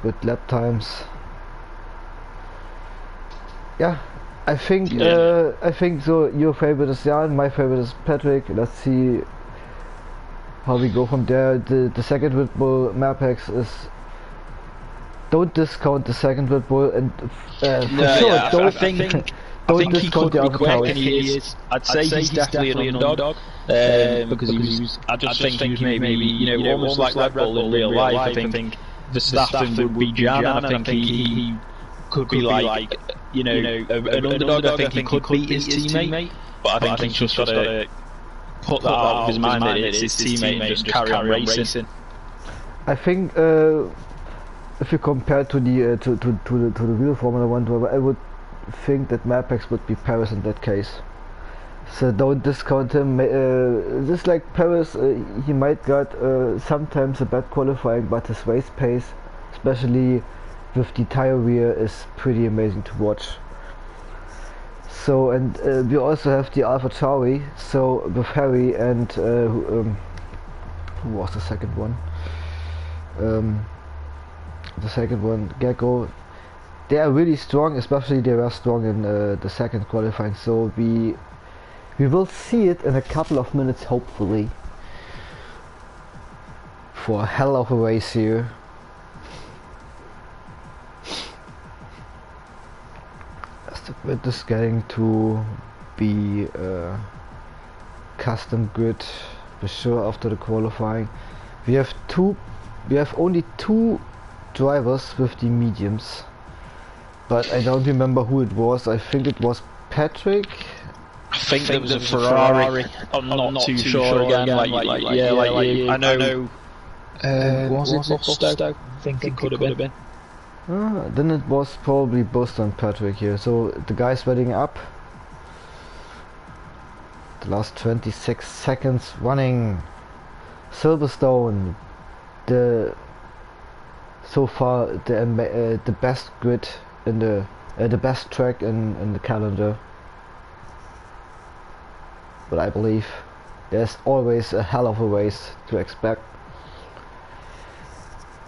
good lap times. Yeah, I think so. Your favorite is Jan, my favorite is Patrick. Let's see how we go from there. The second Red Bull Mapex is, don't discount the second Red Bull, and I think he could be quick, and he is. I'd say he's definitely an underdog, because I just think he was maybe almost like Red Bull in real life. I think Verstappen would be Jan, and I think he could be like an underdog. I think he could beat his teammate, but I think he's just got to put that out of his mind that it's his teammate and just carry on racing. I think if you compare to the to the real Formula 1 driver, I would think that Mapex would be Paris in that case. So don't discount him. Just like Paris, he might got sometimes a bad qualifying, but his race pace, especially with the tire wear, is pretty amazing to watch. So, and we also have the AlphaTauri, so with Harry and who was the second one? The second one, Gecko. They are really strong, especially they were strong in the second qualifying. So we will see it in a couple of minutes, hopefully, for a hell of a race here. It is getting to be a custom grid for sure after the qualifying. We have only two drivers with the mediums, but I don't remember who it was. I think it was Patrick. I think there was a Ferrari. I'm not too sure again. Like you. I know. Was it Busto? I think it could have been. Then it was probably Busto and Patrick here. So the guys wetting up. The last 26 seconds running. Silverstone, so far the best grid in the best track in the calendar. But I believe there's always a hell of a race to expect,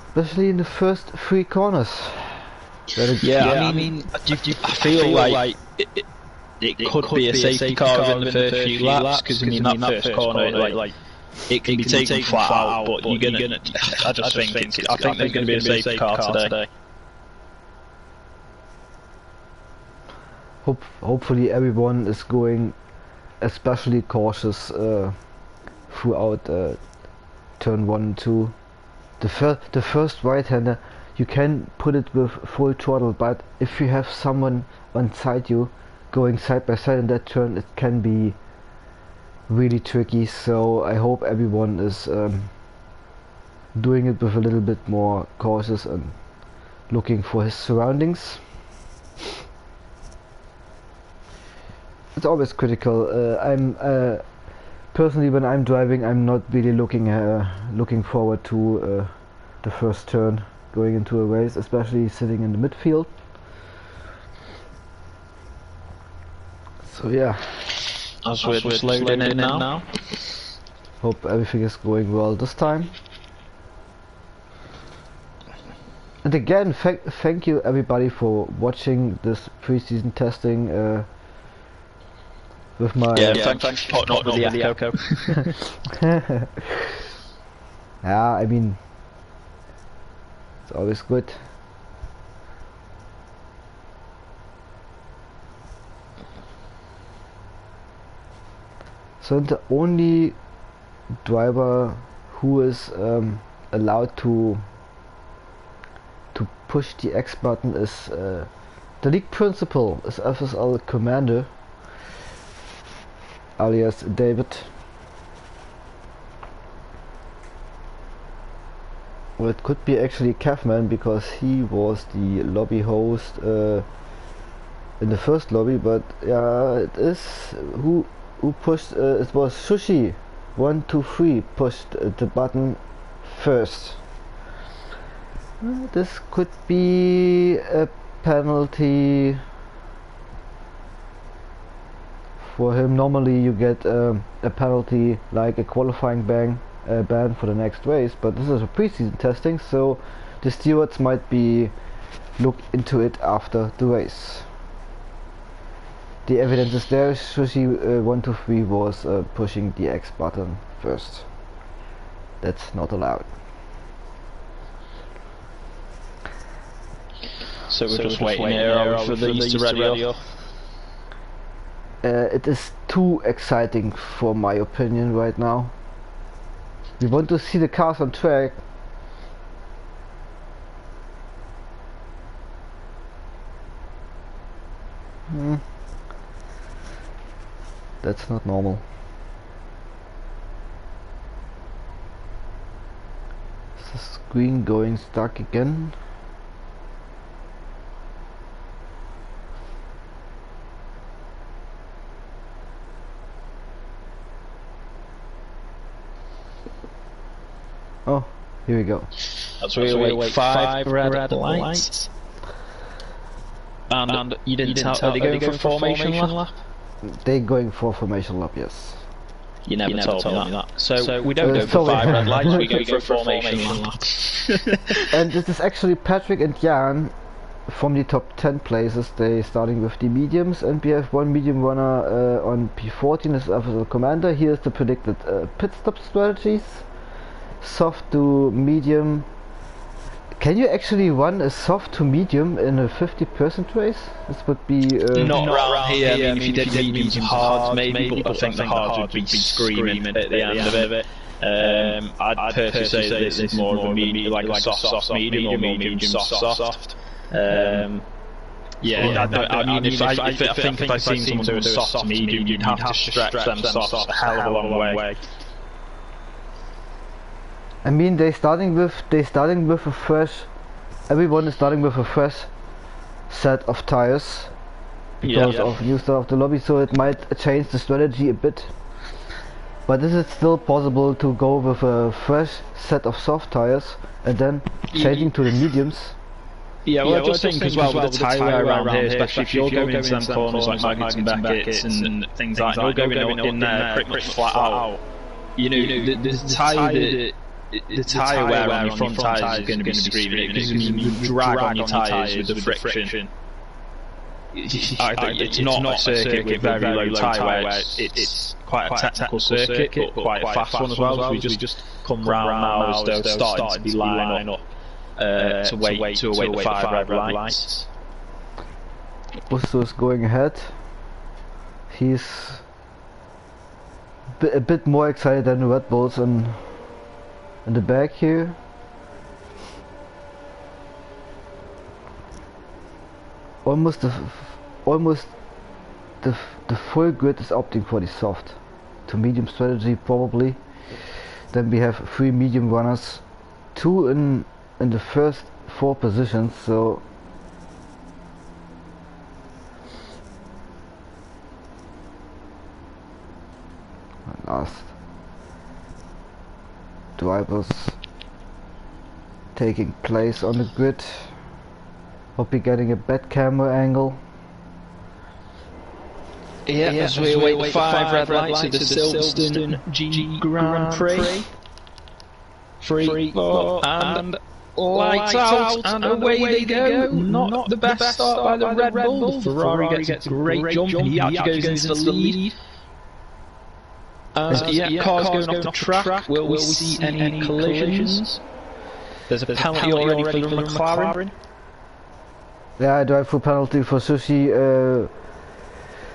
especially in the first 3 corners. I mean, I feel like it could be a safety car in the first few laps, because in that first corner, like it can be taken flat out, but you're gonna. I think there's gonna be a safety car today. Hopefully everyone is going especially cautious throughout turn 1 and 2. The first right-hander, you can put it with full throttle, but if you have someone on side you going side by side in that turn, it can be really tricky. So I hope everyone is doing it with a little bit more cautious and looking for his surroundings. It's always critical. I'm personally, when I'm driving, I'm not really looking forward to the first turn going into a race, especially sitting in the midfield. So yeah. As we're just loading in now. Hope everything is going well this time. And again, thank you everybody for watching this pre-season testing. With my thanks for putting up with the echo. Yeah, I mean, it's always good. So the only driver who is allowed to push the X button is the league principal, is FSL Commander, alias David. Well, it could be actually Kevman, because he was the lobby host in the first lobby, but yeah, it is who pushed. It was Sushi 123 pushed the button first. This could be a penalty for him. Normally you get a penalty like a qualifying ban for the next race, but this is a preseason testing, so the stewards might be look into it after the race. The evidence is there. Sushi 123 was pushing the X button first. That's not allowed. So we're just waiting here for these to ready up. It is too exciting for my opinion right now. We want to see the cars on track. That's not normal. Is the screen going stuck again? Oh, here we go. That's where we wait 5 red lights. And you didn't tell, are they going for formation lap? They're going for formation lap, yes. You never told me that. So we don't go for 5 red lights, we go for a formation lap. And this is actually Patrick and Jan from the top 10 places. They starting with the mediums, and we have one medium runner on P14 as FSL Commander. Here's the predicted pit stop strategies. Soft to medium, Can you actually run a soft to medium in a 50% race? This would be... Not around here. I mean, if you did mediums and hards, maybe, but I think the hards would be screaming at the end of it. I'd personally say that this is more of a medium, like a soft medium, or medium soft. Yeah, I mean, if I seen someone do a soft medium, you'd have to stretch them softs a hell of a long way. I mean, everyone is starting with a fresh set of tires because of new stuff of the lobby, so it might change the strategy a bit. But is it still possible to go with a fresh set of soft tires and then changing to the mediums? Yeah, well, I just think as well with the tyre wear around here, especially if you're going into them corners like Magnets and Beckett's and things like that, you're going in there pretty much flat out. You know, the tyre wear on your front tyres is going to be screaming because you drag on your tyres with the friction. It's not a circuit with very low tyre wear, it's quite a technical circuit, but quite a fast one as well, so we just come round now as though starting to be lining up to await the 5 red lights. Busto is going ahead. He's a bit more excited than the Red Bulls in the back here. Almost the full grid is opting for the soft to medium strategy probably. Then we have 3 medium runners, 2 in the first 4 positions, so last drivers taking place on the grid. Hope you're getting a bad camera angle. Yeah, as we await the 5 red lights of the Silverstone G Grand Prix. 3, 4, and lights out, and away they go. Not the best start by the Red Bull. Ferrari gets a great jump, he actually goes into the lead. Cars going off the track. Will we see any collisions? There's a penalty already for the McLaren. Yeah, drive-through penalty for Sushi.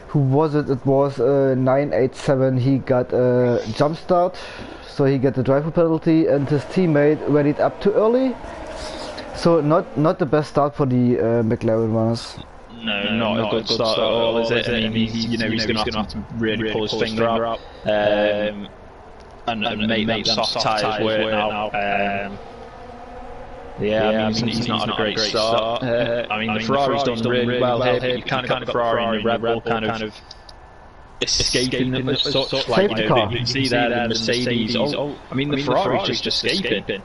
Who was it? It was 987. He got a jump start, so he got the drive-through penalty, and his teammate ran it up too early. So not the best start for the McLaren runners. No, not a good start at all, is it? I mean, he's going to have to really pull his finger up and make them soft tyres work now. Yeah, I mean, he's not had a great start. I mean, the Ferrari's done really well here, but you kind of got the Ferrari and the Red Bull kind of escaping them as such. Like, you know, you can see there the Mercedes. I mean, the Ferrari's just escaping.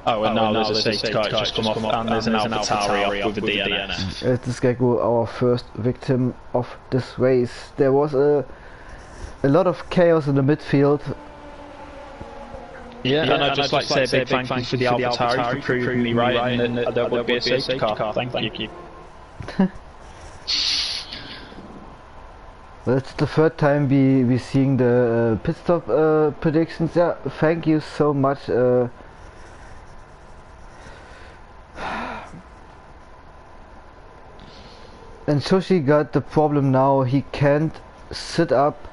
Oh, and now there's a safety car just come off, and there's an AlphaTauri off with the DNF. This guy was our first victim of this race. There was a lot of chaos in the midfield. Yeah, and I'd just like to say a big thank you for the AlphaTauri for proving me right, and that there would be a safety car. Thank you. Well, it's the 3rd time we're seeing the pit stop predictions. Yeah, thank you so much. And Sushi got the problem now, he can't sit up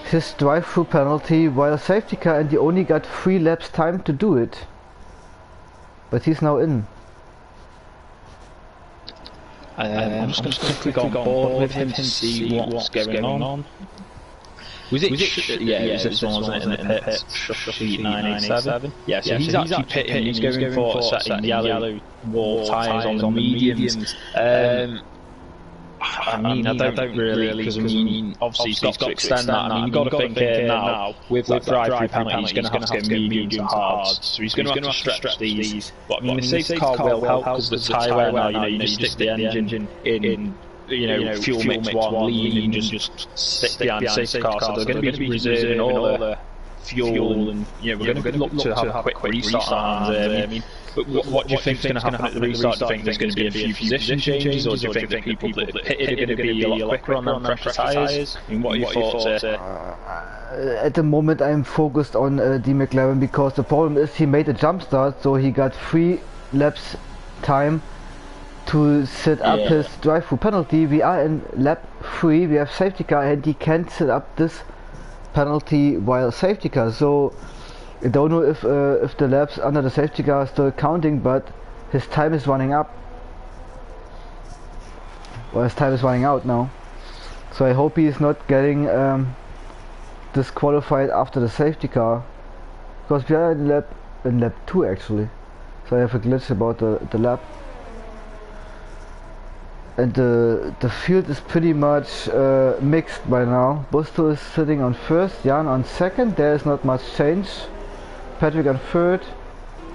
his drive-through penalty while a safety car, and he only got 3 laps time to do it. But he's now in. I'm just going to quickly go on board with him to see what's going on. Was it? Yeah, it was this one, wasn't it, in the pits? Sheet 987. Yeah, so he's actually pitting. He's going for setting yellow wall tyres on the mediums. I mean, I don't really, because I mean, obviously he's got to extend that. I mean, you've got to think here now, with that drive-through penalty, he's going to have to go medium to hards, so he's going to have to stretch these. But I mean, the safety car will help, because the tyre wear now, you know, you just stick the engine in, you know, fuel mix 1, lean, and just stick behind the safety car, so they're going to be reserving all the fuel, and we're going to look to have a quick restart on there. I mean, but what do you think is going to happen at the restart? Do you think there's going to be a few position changes, or do you think the people that pitted are going to be a lot quicker on them fresher tyres? I mean, what are your thoughts there? At the moment I'm focused on the McLaren, because the problem is he made a jump start, so he got 3 laps time to set up his drive-through penalty. We are in lap 3, we have safety car, and he can't set up this penalty while safety car. So I don't know if the laps under the safety car are still counting, but his time is running up. Well, his time is running out now. So I hope he is not getting disqualified after the safety car, because we are in lap 2 actually. So I have a glitch about the lap. And the field is pretty much mixed by now. Busto is sitting on first, Jan on second, there is not much change. Patrick on third,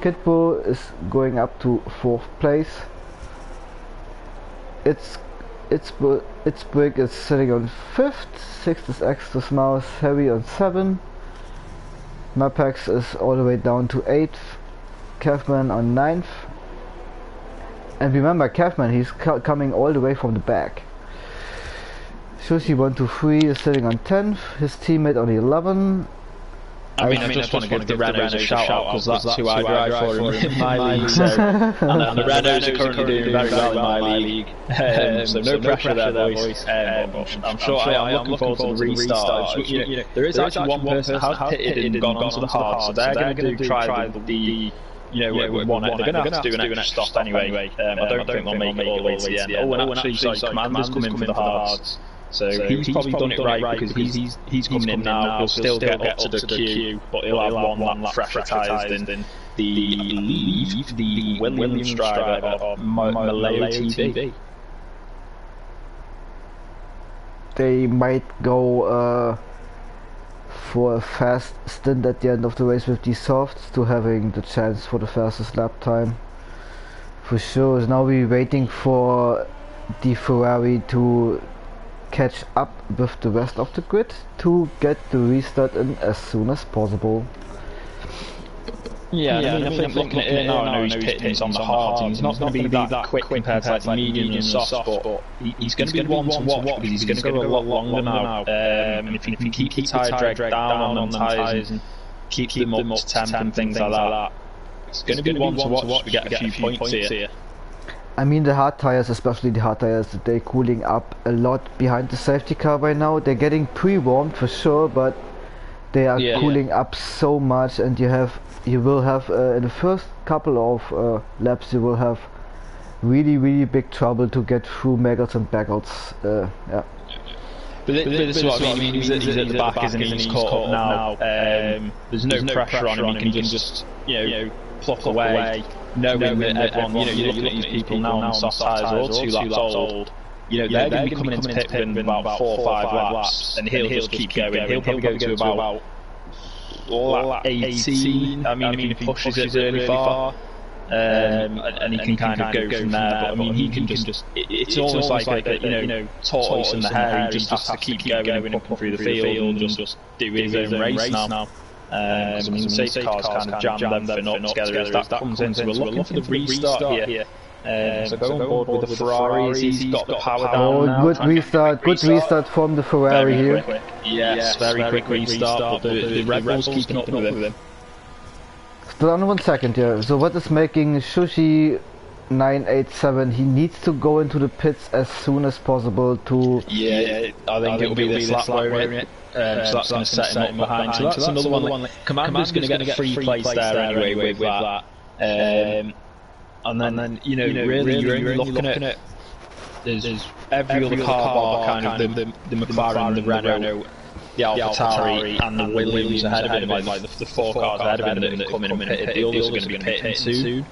Kitbull is going up to 4th place. It's Brick is sitting on 5th, 6th is Extus Mouse, Harry on 7. Mapex is all the way down to 8th, Kevman on 9th. And remember, Kevman, he's coming all the way from the back. Sushi 123 is sitting on 10th, his teammate on 11. I just want to give the Renaults a shout out, because that's who I drive for in my league. So, and the Renaults are currently doing very well in my league. So no pressure there, boys. I'm sure I am looking forward to the restart. There is actually one person that has pitted and gone onto the hard, so they're going to try the they're going to have to do an extra stop anyway. I don't think they'll make it all the way to the end. Oh, and actually, Commander's coming for the hards. So he's probably done it right, because he's coming in now. He'll still get to the queue, but he'll have one lap fresher tyres than the Williams driver of Maleo TV. They might go for a fast stint at the end of the race with these softs, to having the chance for the fastest lap time. For sure. So now we're waiting for the Ferrari to catch up with the rest of the grid to get the restart in as soon as possible. I think looking at it now, I know he's pitting on the hard, and he's not going to be that quick compared to like the medium and soft, but he's going to be one to watch, because he's going to go a lot longer now. And if he can keep the tyre drag down on the tyres and keep them up to temp and things like that, it's going to be one to watch. We get a few points here. I mean, the hard tires, especially the hard tires, they're cooling up a lot behind the safety car right now. They're getting pre-warmed for sure, but they are cooling up so much, and you will have in the first couple of laps you will have really big trouble to get through Meggles and Baggles. But this is what I mean. He's at the back, isn't he? He's caught up now. There's no pressure on him. He can just pluck away, knowing that everyone, you're looking at these people now on soft tyres or 2 laps old. They're going to be coming into pit within about 4 or 5 laps, and he'll just keep going. He'll probably go to about lap 18. I mean, if he pushes it really far, and he can kind of go from there. But I mean, he can just. It's almost like a tortoise in the hare. He just has to keep going and pumping through the field and just do his own race now. Because I mean, safety cars kind of jam everything up together as that comes in. So we're looking for the restart here. So go on board with the Ferrari. He's got the power down now. Good restart from the Ferrari here. Quick. Yes, very quick restart. But the Red Bull's keeping up with him. Still on 1 second here. So what is making Sushi 987? He needs to go into the pits as soon as possible to. I think it'll be this lap, won't it? So that's going to set him up behind. So that's another one. Commander's going to get a free place there anyway with that. And then really you're only looking at there's every other car bar, kind of the McLaren, the Renault, the AlphaTauri, and the Williams ahead of him, like the 4 cars ahead of him that are coming and pitting. The others are going to be pitting soon.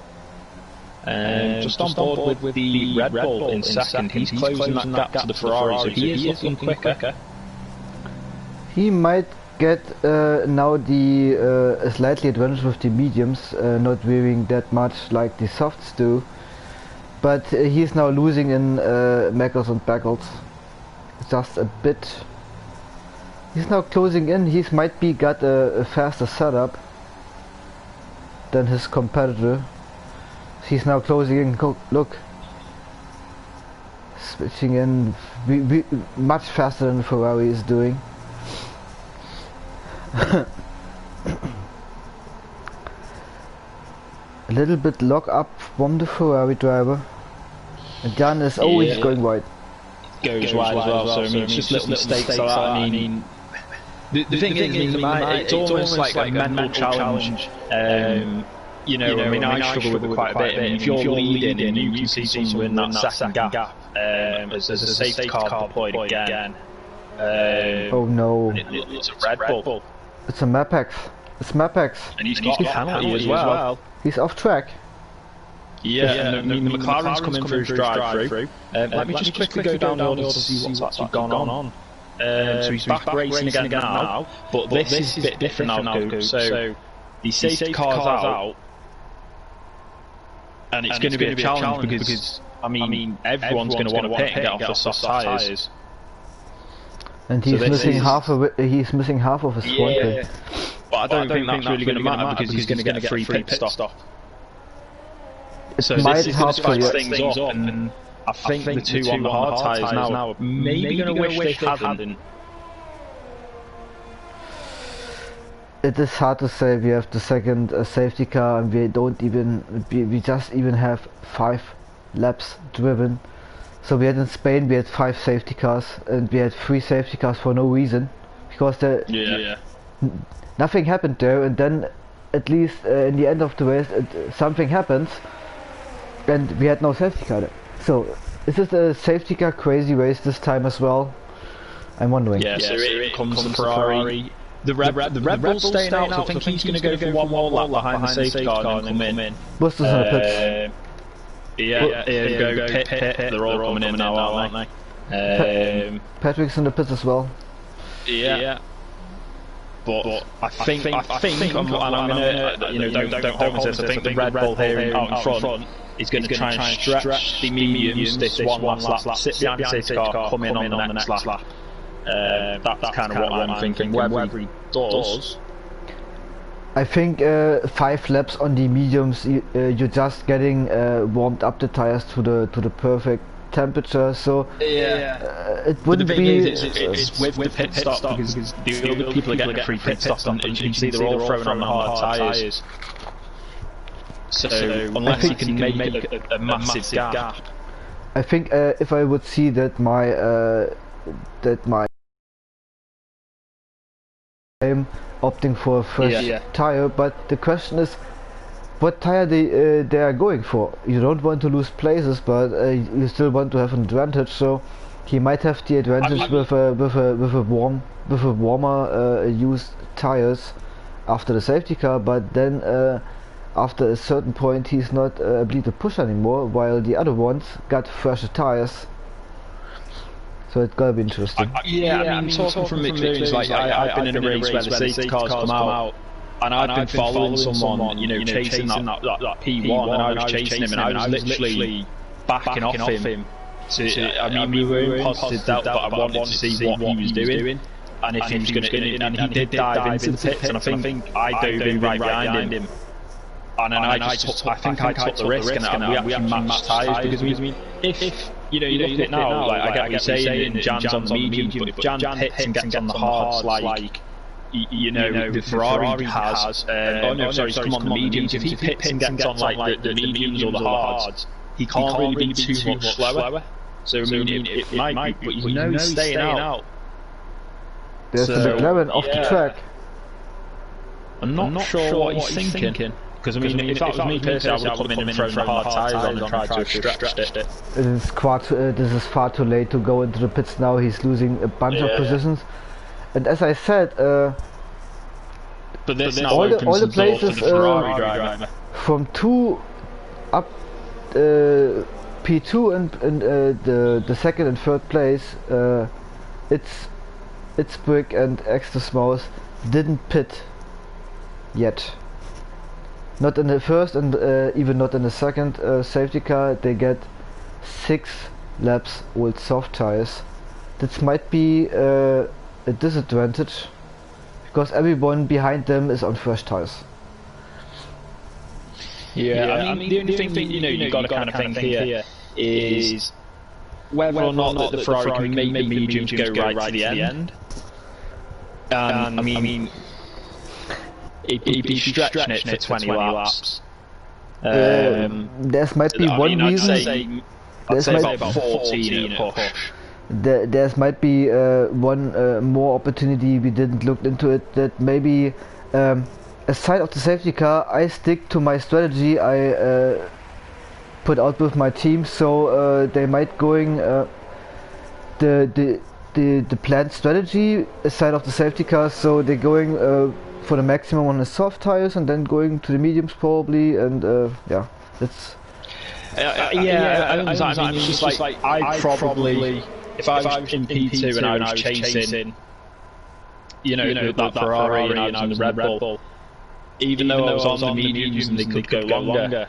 Just on board with the Red Bull in second. He's closing that gap to the Ferrari, so he is looking quicker. He might get now the slightly advantage with the mediums, not wearing that much like the softs do, but he's now losing in Meggles and Baggles just a bit. He's now closing in. He might be got a faster setup than his competitor. He's now closing in. Look, switching in much faster than Ferrari is doing. A little bit lock up from the Ferrari driver. And Jan is always going wide. Goes wide as well, so I mean, it's just little mistakes like that. I mean, the thing is, it's almost like a mental challenge. You know, I mean, I struggle with it quite a bit. I mean, if you're leading and you can see someone in that second gap, as a safety car deployed again. Oh no. It's a Red Bull. It's a Mapex. It's Mapex. And he's got a penalty as well. He's off track. Yeah, and the McLaren's coming through his drive-through. Let me just quickly go down the order to see what's actually gone on. So he's back racing again now, but this is a bit different now, so the safety car's out, and it's going to be a challenge because, I mean, everyone's going to want to pit and get off the soft tyres. And he's missing half of it. He's missing half of his front pit. But I don't think that's really going to matter because he's going to get a free pit stop. So this is going to spice things up, and I think the two on the hard tyres now are maybe going to wish they hadn't. It is hard to say. We have the second safety car, and we don't even we just even have 5 laps driven. So we had in Spain, we had 5 safety cars, and we had 3 safety cars for no reason, because nothing happened there. And then, at least in the end of the race, something happens, and we had no safety car there. So is this a safety car crazy race this time as well? I'm wondering. Yeah, so it comes the Ferrari. The Red Bull's staying out, so I think he's going to go for one more lap behind the safety car and then come in. Buster's in the pits. Go pit. They're all coming in now, aren't they? Patrick's in the pits as well. Yeah. But I think, and I'm gonna, don't hold me to this. I think the Red Bull here out in front is going to try and stretch the mediums this one last lap, sit behind the safety car, come in on the next lap. That's kind of what I'm thinking. Whether he does, I think 5 laps on the mediums, you're just getting warmed up the tires to the perfect temperature. So it wouldn't be. It's with the pit stop because the other people are getting free pit stops, and you can see they're all throwing on the hard tyres. So unless you can make a massive gap. I think if I would see that my I'm opting for a fresh tire, but the question is what tire they are going for. You don't want to lose places, but you still want to have an advantage. So he might have the advantage with warmer used tires after the safety car, but then after a certain point he's not able to push anymore, while the other ones got fresher tires. So it's gotta be interesting. I mean, talking from experience, like I've been in a race where the safety cars come out, and I've been following someone, chasing that P1, and I was chasing him, and I was literally backing off him. I mean, we were in positive doubt, but I wanted to see what he was doing, and if he was going to, and he did dive into the pits, and I think I dove in right behind him. And then I think I took the risk, and we actually matched tyres, because I mean, if you look at it now, like I get what you're saying, and Jan's on the medium, but if Jan hits and gets on the hards, like the Ferrari has, he's come on the mediums. If he hits and gets on like the mediums or the hards, he can't really be too much slower. So I mean, it might be, but he's staying out. There's the McLaren off the track. I'm not sure what he's thinking. Because I mean, if that was me personally, I would have come in and thrown the hard tyres on and tried to have stretched it. This is far too late to go into the pits now. He's losing a bunch of positions, and as I said, but all the places from 2 up P2 and the second and third place, it's Brick and Extra Smalls didn't pit yet. Not in the first and even not in the second safety car. They get 6 laps with soft tires. This might be a disadvantage because everyone behind them is on fresh tires. Yeah, I mean the only thing you've got to kind of think here is whether or not the Ferrari can make the mediums go right to the end. And I mean, it'd be stretching it for 20 laps. There might be one reason. I'd say about 14 at push. There might be one more opportunity we didn't look into it. That maybe aside of the safety car, I stick to my strategy I put out with my team. So they might going the planned strategy aside of the safety cars. So they're going for the maximum on the soft tires and then going to the mediums probably. And yeah, that's. I mean, it's just like I probably, if I was in P2 and I was chasing, that Ferrari and I was on the Red Bull, even though I was on the mediums and they could go longer.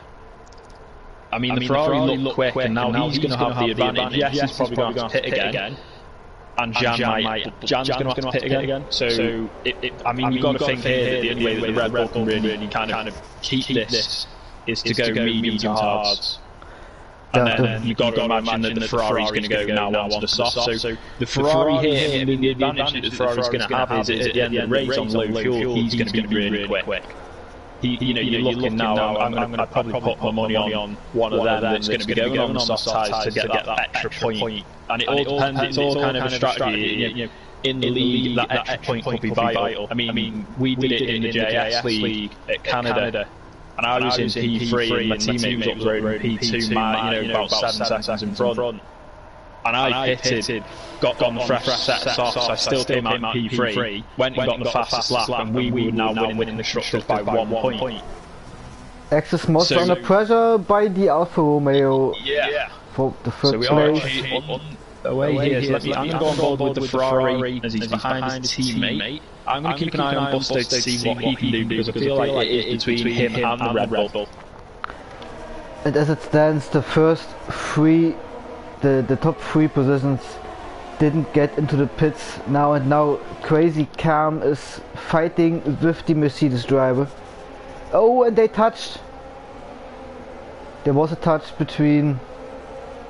I mean, the Ferrari looked quick and now he's going to have the advantage. Yes, he's probably going to have to pit again. And Jan's going to have to pit again. So, I mean, you've got to think here that the only way that the Red Bull can really kind of keep this is to go medium to hards. And then you've got to imagine that the Ferrari's going to go now onto the soft. So the Ferrari here, the advantage that the Ferrari's going to have is at the end of the race on low fuel, he's going to be really quick. You're looking now, I'm going to probably put my money on one of them that's going to be going on the soft tyres to get that extra point. And it all depends, it's all kind of a strategy. In the league, that extra point could be vital. I mean, we did it in the JS League at Canada. And I was in P3 and my teammate was rode in P2, about 7 seconds in front. And I pitted, got on the fresh set softs, I still came out in P3, went and got the fastest lap, and we were now winning the constructors by 1 point. Access most under pressure by the Alfa Romeo for the first place. Away here, I'm going to go on board with the Ferrari as he's behind his teammate. I'm going to keep an eye on Busto to see what he can do because I feel like it is between him and the Red Bull. And as it stands, the first three, the top 3 positions didn't get into the pits now, and now Crazy Cam is fighting with the Mercedes driver. Oh, and they touched. There was a touch between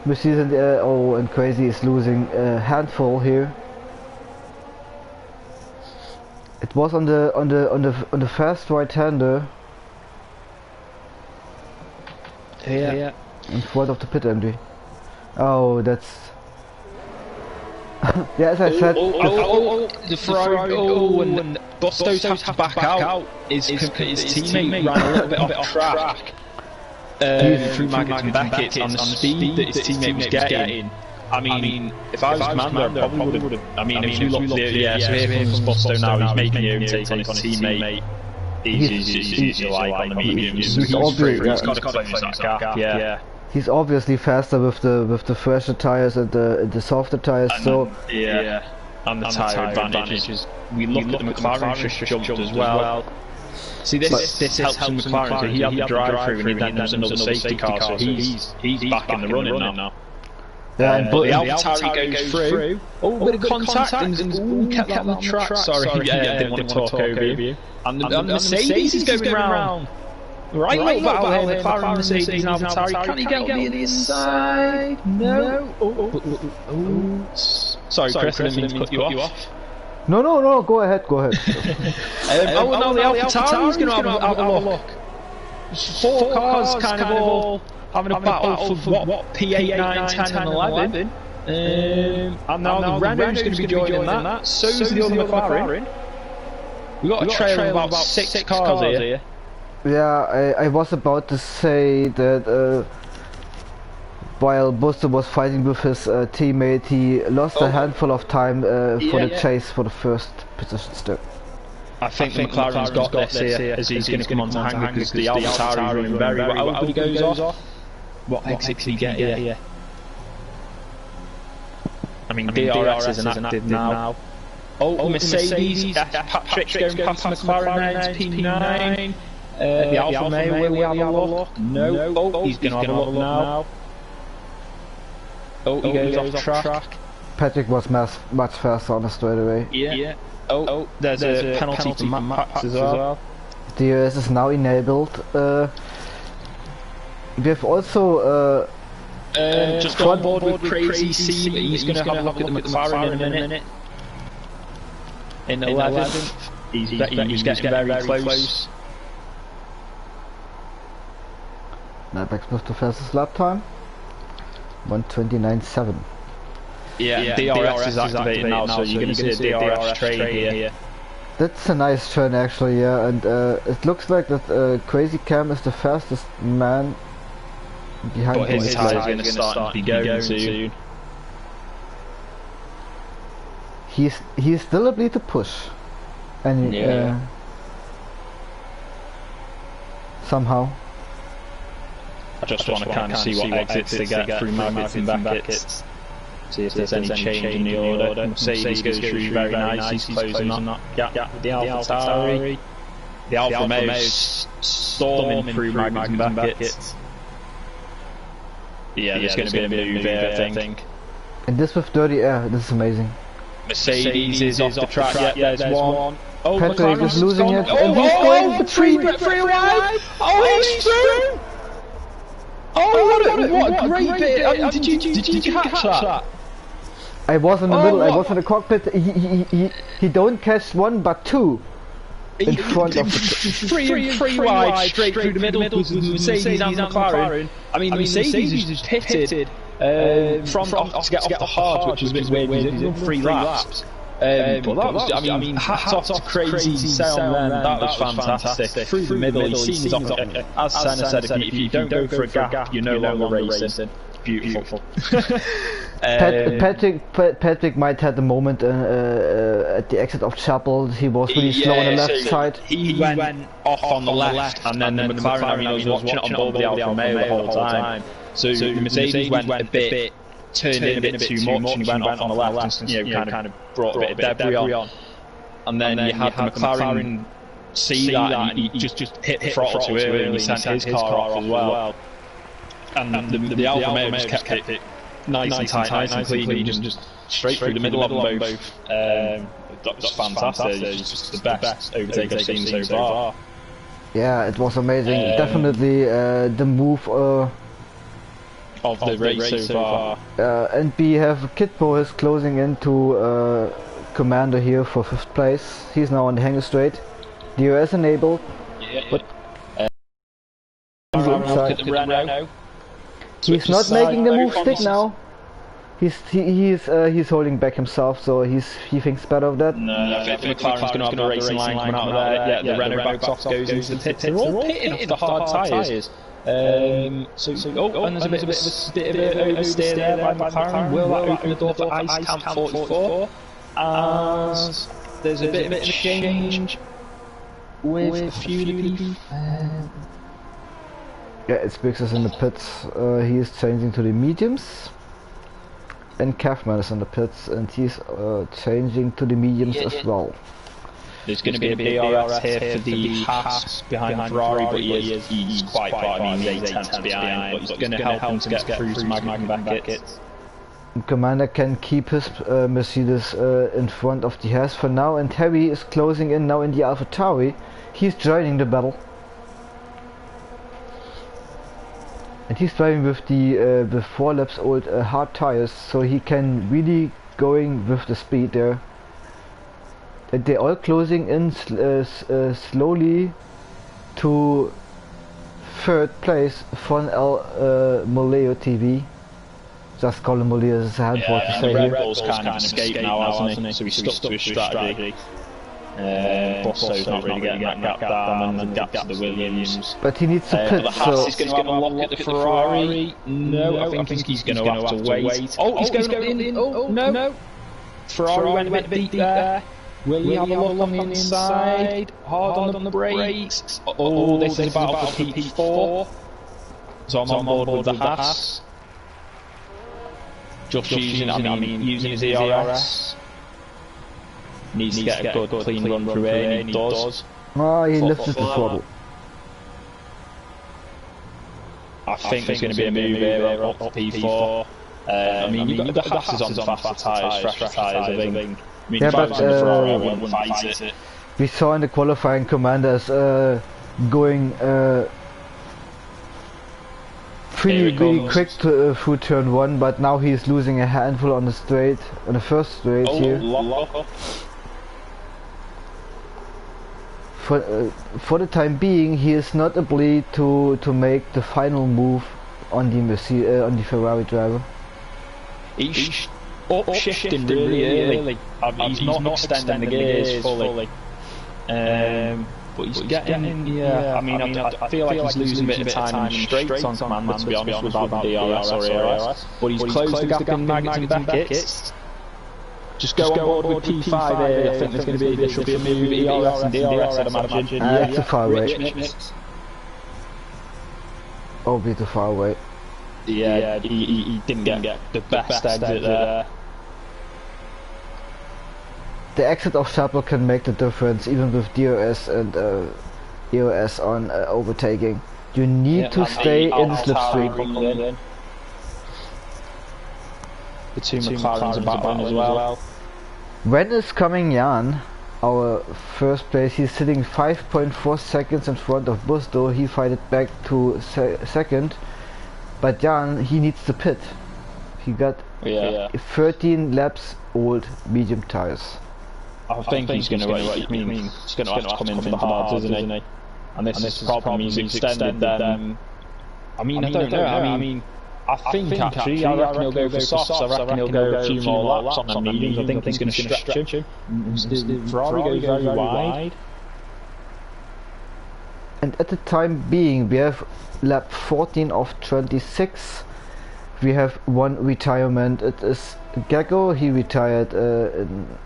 Mercedes and and Crazy is losing a handful here. It was on the fast right-hander. Yeah. In front of the pit entry. Oh, that's. Yeah, as I said. The Ferrari. And Busto's have to back out. His teammate ran a little bit off track. Through Maggott and Beckett on the speed that his teammate was getting. I mean, if I was commander, I probably would have. I mean, if you look at the so here comes Busto now, he's making the overtake on his teammate. He's like on the mediums. He's got to close that gap. Yeah. He's obviously faster with the fresher tires and the softer tires. So and the tyre advantages. We look at the McLaren just jumped as well. See, this helps McLaren. So he had the drive-through and then there's another safety car, so he's back in the running now. Yeah, but the AlphaTauri goes through. Oh, bit of contact and kept that on the track. Sorry, I didn't want to talk over you. And the Mercedes is going round. Right, little battle here, McLaren, Mercedes and AlphaTauri. Can he get on the inside? No. Sorry, Chris, I didn't mean to cut you off. No, go ahead. No, the AlphaTauri's going to have a look. 4 cars kind of all having a battle for what? P8, 9, 10 and 11. And now the Renault's going to be joining that. So's the other McLaren. We've got a trail of about 6 cars here. Yeah, I was about to say that while Busto was fighting with his teammate, he lost a handful of time for the chase for the first position still. I think the McLaren's got this here as he's going to come on to hang because the AlphaTauri running very well. But he goes off. What exit can he get here? I mean, DRS is inactive now. Oh, Mercedes, Patrick's going past McLaren now, it's P9. The Alfa Romeo, will he have a look? No. Oh, he's going to have a look now. Oh, he goes off track. Patrick was much faster on the straightaway. Yeah. Oh, there's a penalty for Matt Pax as well. DRS is now enabled. We have also just on board with Crazy C. He's going to have a look at the McLaren in a minute. In 11th. He's getting very close. Matt moved to fastest lap time. 1:29.7. Yeah, DRS is activated now, so you're going to see a DRS trade here. That's a nice turn actually, yeah, and it looks like that Crazy Cam is the fastest man behind. But his tyres are going to start to be going soon. He's still able to push, and somehow. I just want to kind of see what exits they get through Maggots and Beckett. See if there's any change in the order. Mercedes goes through very nice, he's closing that gap with the AlphaTauri. The Alfa Romeo's storming through Maggots and Beckett. Yeah, there's going to be a move here, I think. And this with dirty air, this is amazing. Mercedes is off the track, yeah, there's one. Oh, Patrick is losing it, and he's going for three wide. Oh, he's through! Oh, what a great bit! Did you catch that? I was in the middle. I was in the cockpit. He don't catch one but two in front of the three wide straight through the middle with Mercedes and McLaren. I mean, the Mercedes is pitted from to get off the hard, which was a bit weird. He did 3 laps. But that was, I mean, hats off to Crazy Sound then. That was fantastic. Through the middle, he seems off. As Senna said, if you don't go for a gap, you're no longer racing. Beautiful. Patrick might have the moment at the exit of Chapel. He was really slow on the left side. He went off on the left, and then the McLaren, I mean, I was watching it on board the Alfa Romeo the whole time. So the Mercedes went a bit, turned in a bit too much, and he went off on the left, and kind of brought a bit of debris on. And then you had the McLaren see that, and he just hit the throttle too early, and he sent his car off as well. And the Alfa Romeo just kept it nice and tight, nice and clean, and just straight through the middle of them both. That was fantastic. It was just the best overtake I've seen so far. Yeah, it was amazing. Definitely the move of the race so far. And we have Kitpo is closing into Commander here for 5th place. He's now on the hanger straight. DRS enabled. But he's not making the move stick now. He's holding back himself, so he thinks better of that. No, I think the McLaren's going to have the racing line coming out of there. Yeah, the Renault backs off, goes into the pits. They're all pitting off the hard tyres. And there's a bit of a oversteer there by McLaren. Will that open the door for Ice Camp 44? As there's a bit of a change with a few people. Yeah, it's Biggs in the pits. He is changing to the mediums. And Kaufman is in the pits, and he's changing to the mediums as well. There's going to be a DRS here for the Haas behind Ferrari, but he's quite far. I mean, he's 8 tenths behind, but he's going to help him to get through to Maggots and Beckett. Commander can keep his Mercedes in front of the Haas for now, and Harry is closing in now in the AlphaTauri. He's joining the battle. And he's driving with the 4 laps old hard tires, so he can really going with the speed there. And they're all closing in slowly to 3rd place from Moleo TV. Just call him Moleo as a handful to say here. Red Bull's kind of escaped now, hasn't he? So he's stuck to his strategy. Bosso's not really getting that gap down, and the gap to the Williams. But he needs to pit, the Haas is going to have a look at the Ferrari. No, I think he's going to have to wait. Oh, he's going in. Oh, no. Ferrari went a bit deep there. Will he have a look on the inside? Hard on the brakes. Oh, this is a battle for P4. So I'm on board with the Haas. Just using his ERS. Needs to get a good clean run through here, and he does. Oh, he lifted the throttle. I think there's going to be a move here up to P4. I mean, the Haas is on faster tyres, fresher tyres, I think. I mean, yeah, if I but was in the Ferrari, I wouldn't fight it. we saw in the qualifying Commanders going really quick through turn 1, but now he's losing a handful on the straight, on the first straight here. For the time being, he is not able to make the final move on the Ferrari driver. He's upshifting really early. He's not extending the gears fully. But he's getting, yeah. I mean, I feel like he's losing a bit of time in straights on Commander, to be honest, without the DRS or ARS. But he's closed the gap in Maggotts and Beckett. Just go on board with P5 here. I think there should be a move with ERS and DRS, I'd imagine. That's a far away. Oh, be too far away. Yeah, he didn't get the best exit there. The exit of Chapel can make the difference, even with DRS and EOS on overtaking. You need to stay in the slipstream. The two McLarens are battling as well. When is coming Jan? Our first place, he's sitting 5.4 seconds in front of Busto. He fighted back to second, but Jan, he needs to pit. He got 13 laps old medium tires. I think he's going to have to come in for the hards, isn't he? And this is the problem, he's extended them. I mean, I don't know, I think actually, I reckon he'll go for softs, I reckon he'll go a few more laps on the mediums, I think he's going to stretch him. The Ferrari goes very wide. And at the time being, we have lap 14 of 26. We have one retirement. It is Gecko, he retired in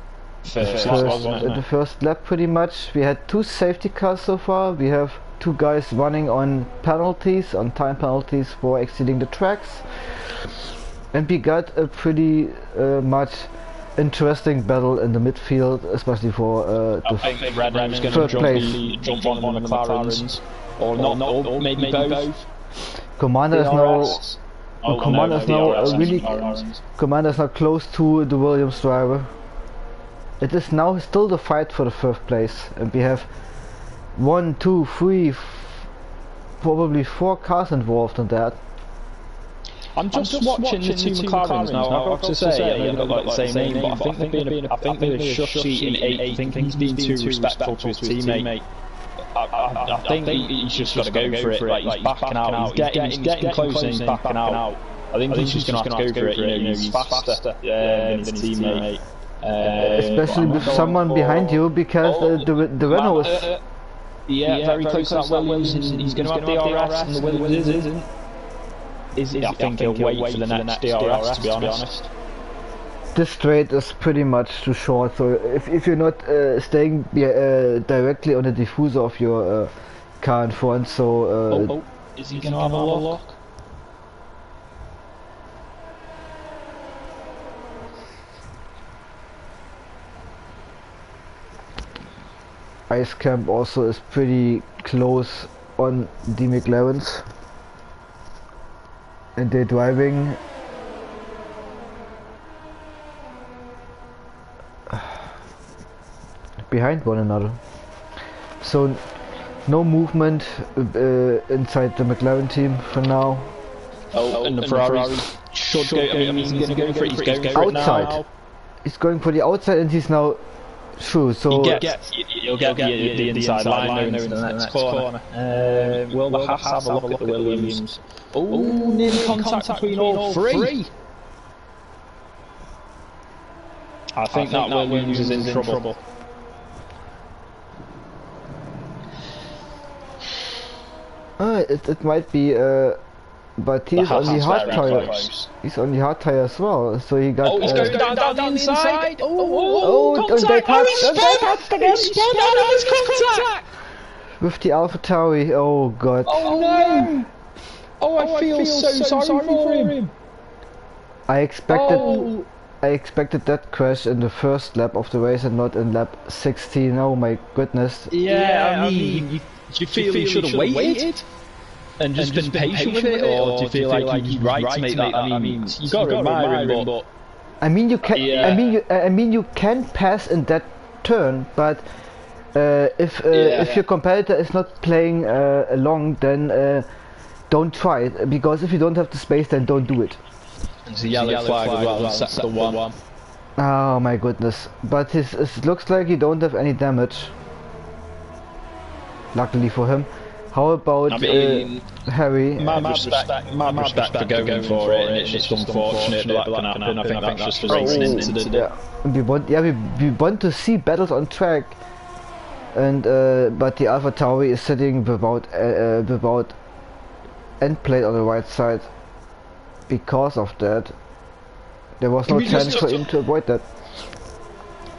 the first lap pretty much. We had 2 safety cars so far. We have 2 guys running on penalties, on time penalties for exceeding the tracks. And we got a pretty much interesting battle in the midfield, especially for the third place. Jump on the McLarens, or not, or maybe both. Commander is now Commander is now close to the Williams driver. It is now still the fight for the first place, and we have 1, 2, 3, probably 4 cars involved in that. I'm just watching the two McLarens now. I've got to say, they look like the same name, but I think they're a shush seat in 8. I think he's being too respectful to his teammate. I think he's just got to go for it. Like, he's backing out. He's getting close and he's backing out. I think he's just going to have to go for it. You know, he's faster than his teammate. Especially with someone behind you, because the Renault is very close to that Williams. He's going to have DRS and the Williams isn't. I think he'll wait for the next DRS, to be honest. This straight is pretty much too short, so if you're not staying directly on the diffuser of your car in front, so... is he going to have a lock? Ice Camp also is pretty close on the McLarens, and they're driving behind one another, so no movement inside the McLaren team for now. And the Ferrari should go. I mean, he's going to go for it. He's going for it outside. Now. He's going for the outside, and he's now through. So you'll get the inside line into the next corner. Will the Haas have a look at the Williams? Oh, nearly contact between all 3. I think that Williams is in trouble. It might be, but he's on the hard tire. He's on the hard tire as well, so he got. Oh, he's going down the inside. They touched again. Contact with the AlphaTauri. Oh god. Oh no. Oh, I feel so sorry for him. I expected that crash in the first lap of the race and not in lap 16. Oh my goodness. Yeah, I mean, you feel he should have waited? and just been patient with it, or do you feel like he's right to make that? I mean, you got to admire him, but I mean, you can. I mean, you can pass in that turn, but if your competitor is not playing along, then don't try it, because if you don't have the space, then don't do it. It's a yellow flag as well. That's the one. Oh my goodness! But it looks like he don't have any damage. Luckily for him. How about Harry? Mad respect for going for it, and it's just unfortunate that can happen. I think that's just a racing incident. Yeah, we want to see battles on track, and but the Alpha Tauri is sitting without end plate on the right side. Because of that, there was no chance for him to avoid that.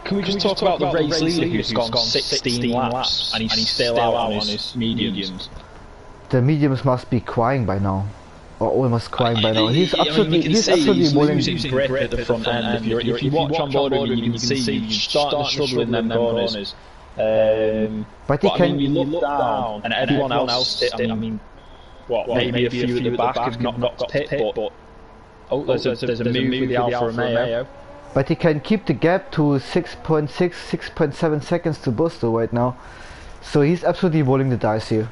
Can we just talk about the race leader who's gone 16 laps and he's still out on his mediums? The mediums must be crying by now, or almost crying by now. He's absolutely losing grip at the front end. If you watch on board, you can see he's starting to struggle in them corners. But he can. You look down, and everyone else. I mean, maybe a few at the back have not got to pit, but there's a move with the Alfa Romeo. But he can keep the gap to 6.6, 6.7 seconds to Busto right now. So he's absolutely rolling the dice here.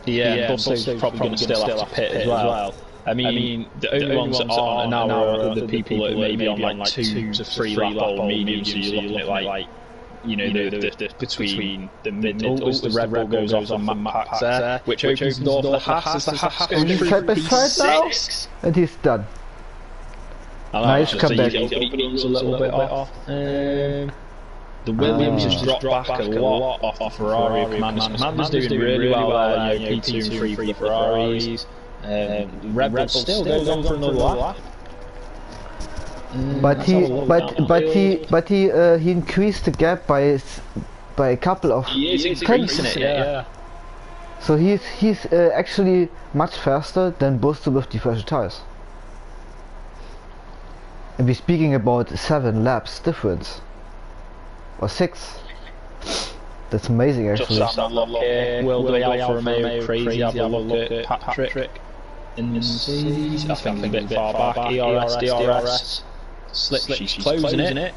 Yeah, Busto's probably going to still have to pit as well. I mean, the only ones that aren't now are the people that are maybe on like 2 to 3 lap old mediums, so you're looking at like, you know, the between the middles, the Red Bull goes off on Max there, which opens the door for the Haas as the Haas goes through P6. And he's done. Nice comeback. A little bit off. The Williams has dropped back a lot off Ferrari. Commander's doing really well there. P2 and 3 for the Ferraris. Red Bull still goes on for another lap. But he increased the gap by a couple of tenths. Yeah. So he's actually much faster than Busto with the fresh tires. And we're speaking about 7 laps difference. Or 6. That's amazing actually. Just have a look here. Will the Alfa Romeo crazy have a look at Patrick in the Mercedes? I think a bit far back. ERS, DRS. Slip, she's closing it.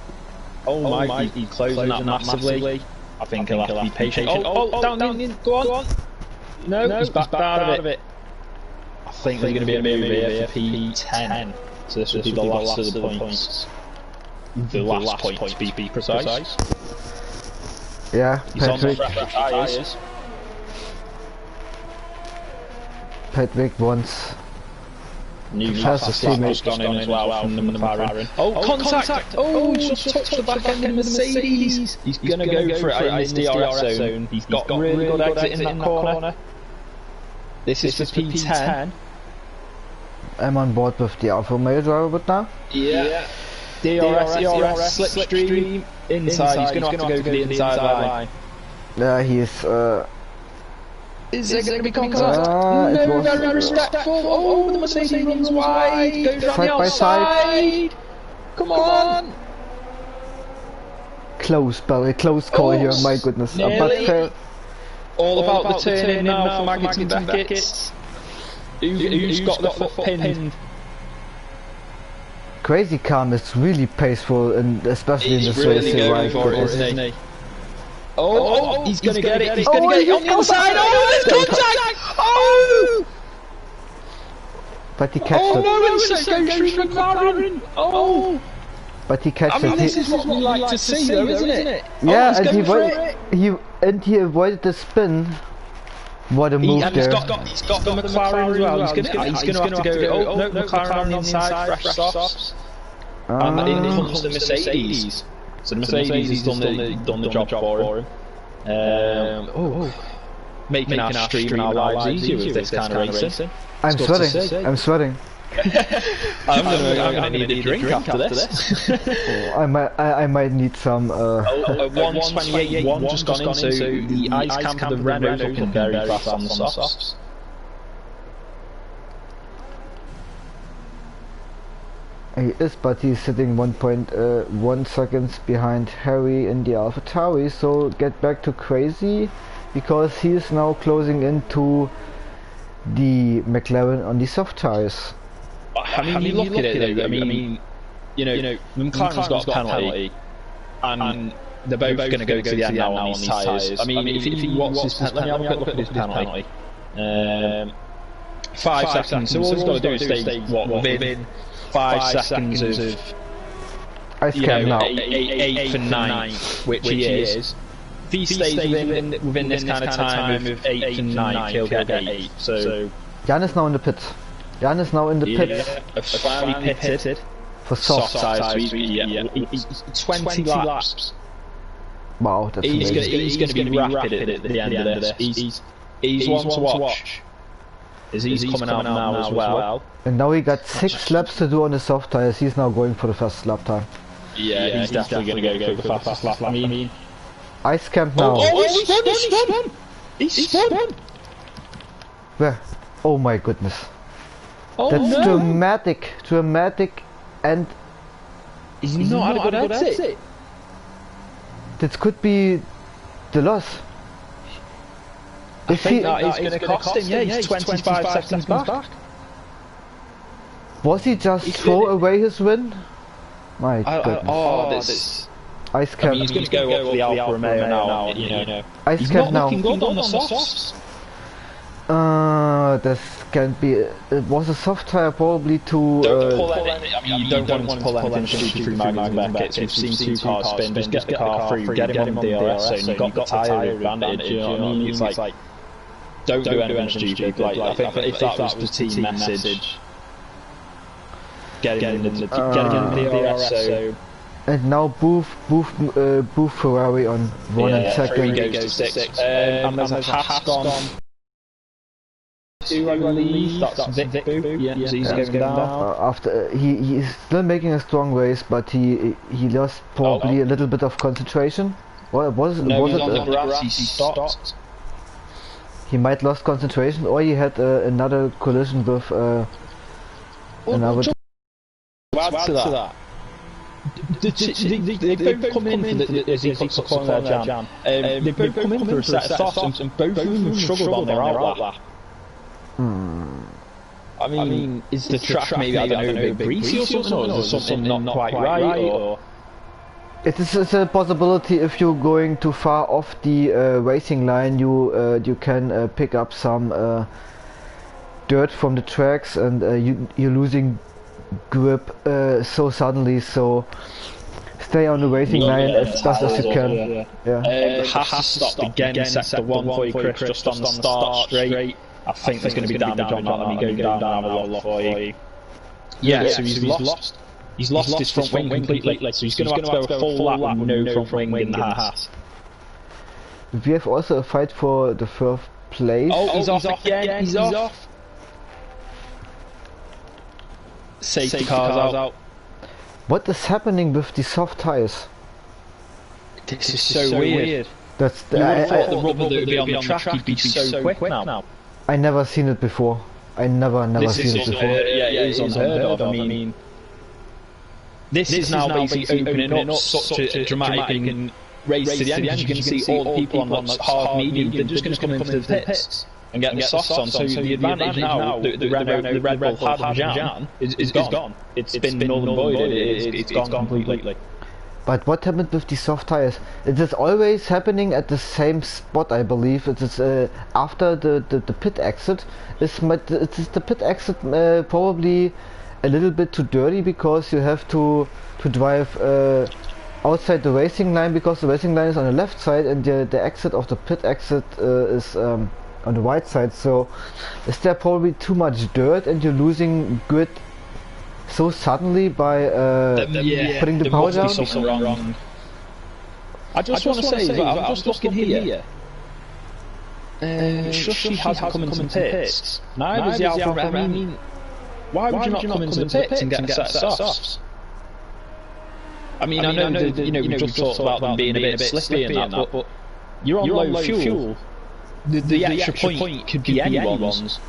Oh my, he's closing that massively. I think he'll have to be patient. Down, go on. No, he's back out of it. I think there's going to be a move here for P10. So this will be the last of the points. The last point to be precise. Yeah, Patrick. Patrick wants new fastest teammate gone in as well from the McLaren. Oh, contact! Oh, just touched the back end of the Mercedes. He's gonna go for it in this DRS zone. He's got really good exit in that corner. This is for P10. I'm on board with the Alfa Romeo driver, but now. Yeah. DRS, slipstream, inside. He's going to have to go for the inside line. Yeah, he's. Is there going to be contact? No, very respectful. Oh, the Mercedes runs wide. Goes round the outside. Come on. Close, Barry. Close call here. My goodness. But all about the turn-in now for Maggots and Beckett. Who's got the foot pinned? Crazy Calm is really paceful, and especially in this race. He's really going for it, isn't he? Oh, he's going to get it. He's going to get it on the other side. Oh, there's contact! Oh! But he catches it. Oh no, it's goes through McLaren. Oh! But he catches it. I mean, this is what we like to see, though, isn't it? Yeah, and he avoided the spin. What a move there. He's got the McLaren as well. He's going to have to go. Oh no, McLaren on the inside, fresh softs. And in comes the Mercedes. So the Mercedes has done the job for him. Making our stream and our lives easier with this kind of racing. I'm sweating. I'm gonna need a drink after this. I might need some. 128.1 just gone in, so the ice camp of the Renault's looking very fast on the softs. He is, but he's sitting 1.1 seconds behind Harry in the Alpha Tauri. So get back to Crazy. because he is now closing into the McLaren on the soft tires. I mean, you look at it though. I mean, you know, McLaren's got a penalty, and they're both going to go to the end now on these tyres. I mean, if he wants his penalty, let me have a quick look at his penalty. 5 seconds. So all he's got to do is stay within 5 seconds of Ice Camp now. 8th and 9th, which he is. If he stays within this kind of time of 8th and 9th, he'll get 8. So Jan is now in the pit. Jan is now in the pit. Finally pitted for soft tyres. He's 20 laps. Wow, that's amazing. He's going to be rapid at the end of this. He's one to watch. He's coming out now as well. And now he got 6 laps to do on the soft tires. He's now going for the fastest lap time. Yeah, he's definitely going to go for the fastest lap. I mean, Ice Camp now. Oh, he's spun! Where? Oh my goodness. Oh, that's no. dramatic, and he's not had a good exit. This could be the loss. I think that is going to cost him. Yeah, he's 25 seconds back. Was he just throw away his win? My goodness. This Ice Camp. I mean, he's going to go up for the Alfa Romeo now. You know, Ice Camp now. He's not looking good on the softs. This can be. It was a soft tire probably to. Don't pull anything. I mean, you don't want to pull anything stupid through Magnus and Beckett. We've seen 2 cars spin. Just get the car through, get him on DRS, and you've got the tyre advantage. You know what I mean? It's like, don't do anything stupid. Like, I think if that was the team message, get him in the DRS. So. And now Booth Ferrari on 1 and 2nd. Goes to 6. And there's a Haas gone. 2, I believe. That's Vic Boo. Yeah, so he's going down. After he's still making a strong race, but he lost probably a little bit of concentration. What was it? No, on the grass, he stopped. He might lost concentration, or he had another collision with another. Add to that. They both come in for the, as he calls the jam. They both come in for a set of softs, and both of them struggled on their out lap. I mean, is the track maybe, I don't know, a bit greasy or something, or is there something not quite right, or? It's a possibility. If you're going too far off the racing line, you can pick up some dirt from the tracks, and you're losing grip so suddenly. So stay on the racing line as fast as you can. Has stopped again, sector 1 for you, Chris, just on the start straight. I think there's going to be damage on that. Let me go down and have a look for you. Yeah, so he's lost. He's lost his front wing completely, so he's going to have to go a full lap with no front wing in the Haas. We have also a fight for the 1st place. Oh, he's off again. He's off. Safety cars out. What is happening with the soft tires? This is so weird. That's you would have thought the rubber that would be on the track would be so quick now. I never seen it before. I never seen it before. Yeah, it is unheard of. I mean, this is now basically opening up such a dramatic race to the end. You can see all the people on the hard medium. They're just going to come into the pits and get the softs on. So the advantage now the Red Bull had Jan is gone. It's been null and void. It's gone completely. But what happened with the soft tires? It is always happening at the same spot, I believe. It is after the pit exit. The pit exit probably a little bit too dirty, because you have to drive outside the racing line, because the racing line is on the left side and the exit of the pit exit is on the right side. So is there probably too much dirt and you're losing grid so suddenly by putting the power down? Something wrong. I just want to say, I'm just looking here. Shushi hasn't come into the pits. Neither is the Alfa Romeo. I mean, why would you not come into the pits and get a set of softs? I mean, I know we just talked about them being a bit slippy and that, but you're on low fuel. The extra point could be anyone's.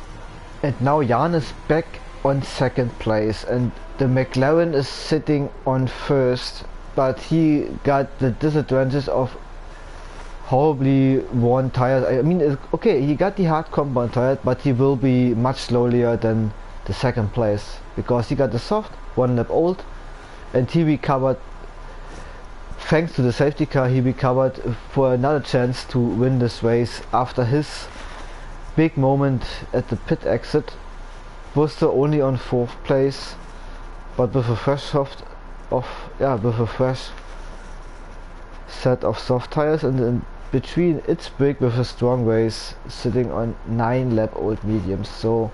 And now Jan is back on 2nd place, and the McLaren is sitting on 1st, but he got the disadvantage of horribly worn tires. I mean, okay, he got the hard compound tire, but he will be much slower than the second place because he got the soft, 1 lap old, and he recovered. Thanks to the safety car, he recovered for another chance to win this race after his big moment at the pit exit. Buster only on 4th place, but with a fresh with a fresh set of soft tires, and in between its break with a strong race sitting on 9 lap old mediums. So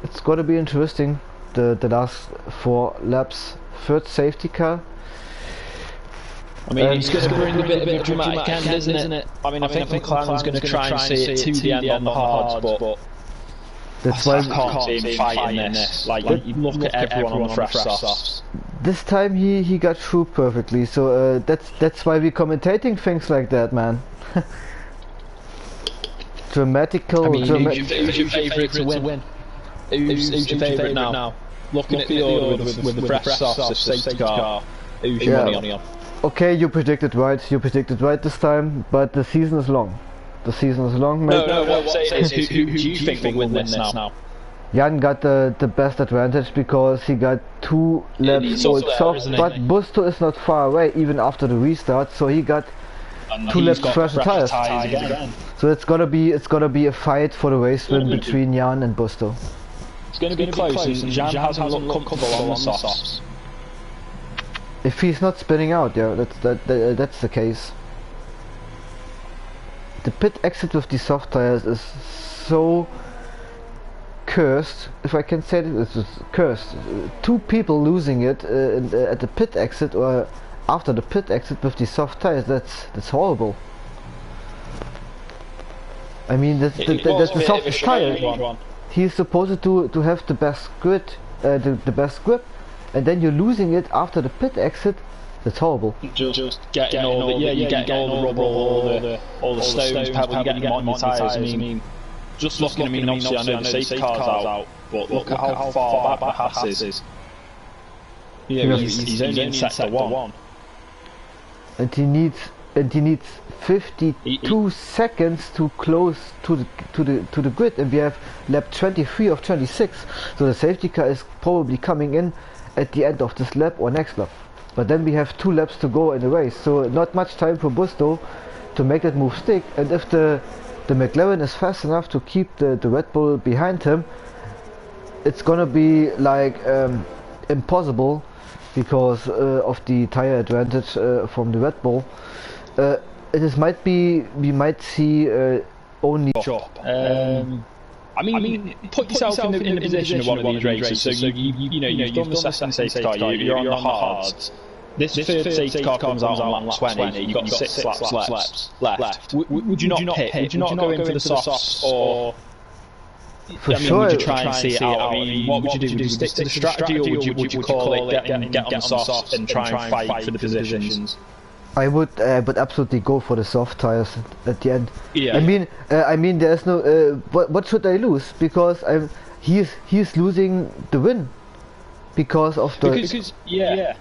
it's gonna be interesting, the last 4 laps. 3rd safety car. I mean, it's going to bring a bit of dramatic end, isn't it? I mean, I think McLaren's going to try and see it to the end on the hards, but that's why I can't see him fighting this. Like, you look at everyone on the fresh softs. This time he got through perfectly, so that's why we're commentating things like that, man. Dramatical. I mean, who's your favourite to win? Who's your favourite now? Looking at the order with the fresh softs, the safety car, who's your money on? Okay, you predicted right this time, but the season is long. The season is long, mate. No, what I'm saying is, who do you think will win this now? Jan got the best advantage because he got 2 laps old soft, but Busto is not far away even after the restart, so he got 2 laps fresh tires again. So it's gonna be a fight for the race win between Jan and Busto. It's gonna be close, and Jan hasn't looked comfortable on the softs. If he's not spinning out, yeah, that's the case. The pit exit with the soft tires is so cursed, if I can say it. It's just cursed. 2 people losing it at the pit exit or after the pit exit with the soft tires. That's horrible. I mean, that's the softest tire. He's supposed to have the best grip, the best grip. And then you're losing it after the pit exit. That's horrible. Just getting all the you're getting all the rubble, all the stones, pebbles, you're getting them on your tyres. I mean, just looking at me, obviously I know the safety car's out, but look at how far back the Haas is. Yeah, he's only in sector 1. And he needs 52 seconds to close to the grid, and we have lap 23 of 26. So the safety car is probably coming in at the end of this lap or next lap. But then we have 2 laps to go in the race, so not much time for Busto to make that move stick. And if the McLaren is fast enough to keep the Red Bull behind him, it's gonna be like impossible because of the tire advantage from the Red Bull. We might see only drop. I mean, put yourself in the position of one of these races. So you've done the second safety car, you're on the hards. This third safety car comes out on lap 20. You've got 6 laps left. Would you not pit? Would you not go in for the softs, or? Would you try and see it out? I mean, what would you do? Would you stick to the strategy, or would you call it get on the softs and try and fight for the positions? I would absolutely go for the soft tires at the end. Yeah. I mean, there's no. What should I lose? Because he's losing the win because of the. Yeah.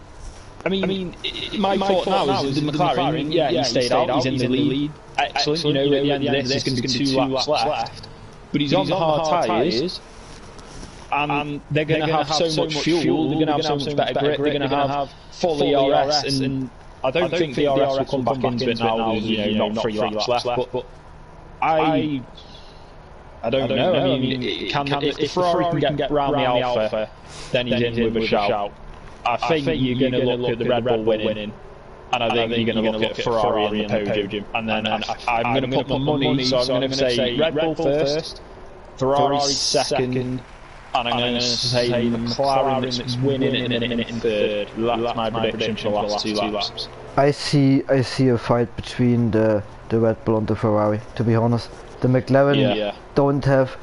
I mean, my thought now is the McLaren. Yeah, he stayed out. He's in the lead. Excellent. At the end of this, there's going to be 2 laps left. But he's on the hard tyres, and they're going to have so much fuel. They're going to have so much better grip. They're going to have full ERS and. I don't think the DRS will come back into it now with, not 3 laps left, but I don't know. I mean, if the Ferrari can get round the Alpha, then he's in with a shout. I think you're going to look at the Red Bull winning, and I think you're going to look at Ferrari in the podium. And then I'm going to put my money, so I'm going to say Red Bull first, Ferrari second, and I'm going to say McLaren is winning in third. That's my prediction for the last 2 laps. I see a fight between the Red Bull and the Ferrari, to be honest. The McLaren don't have...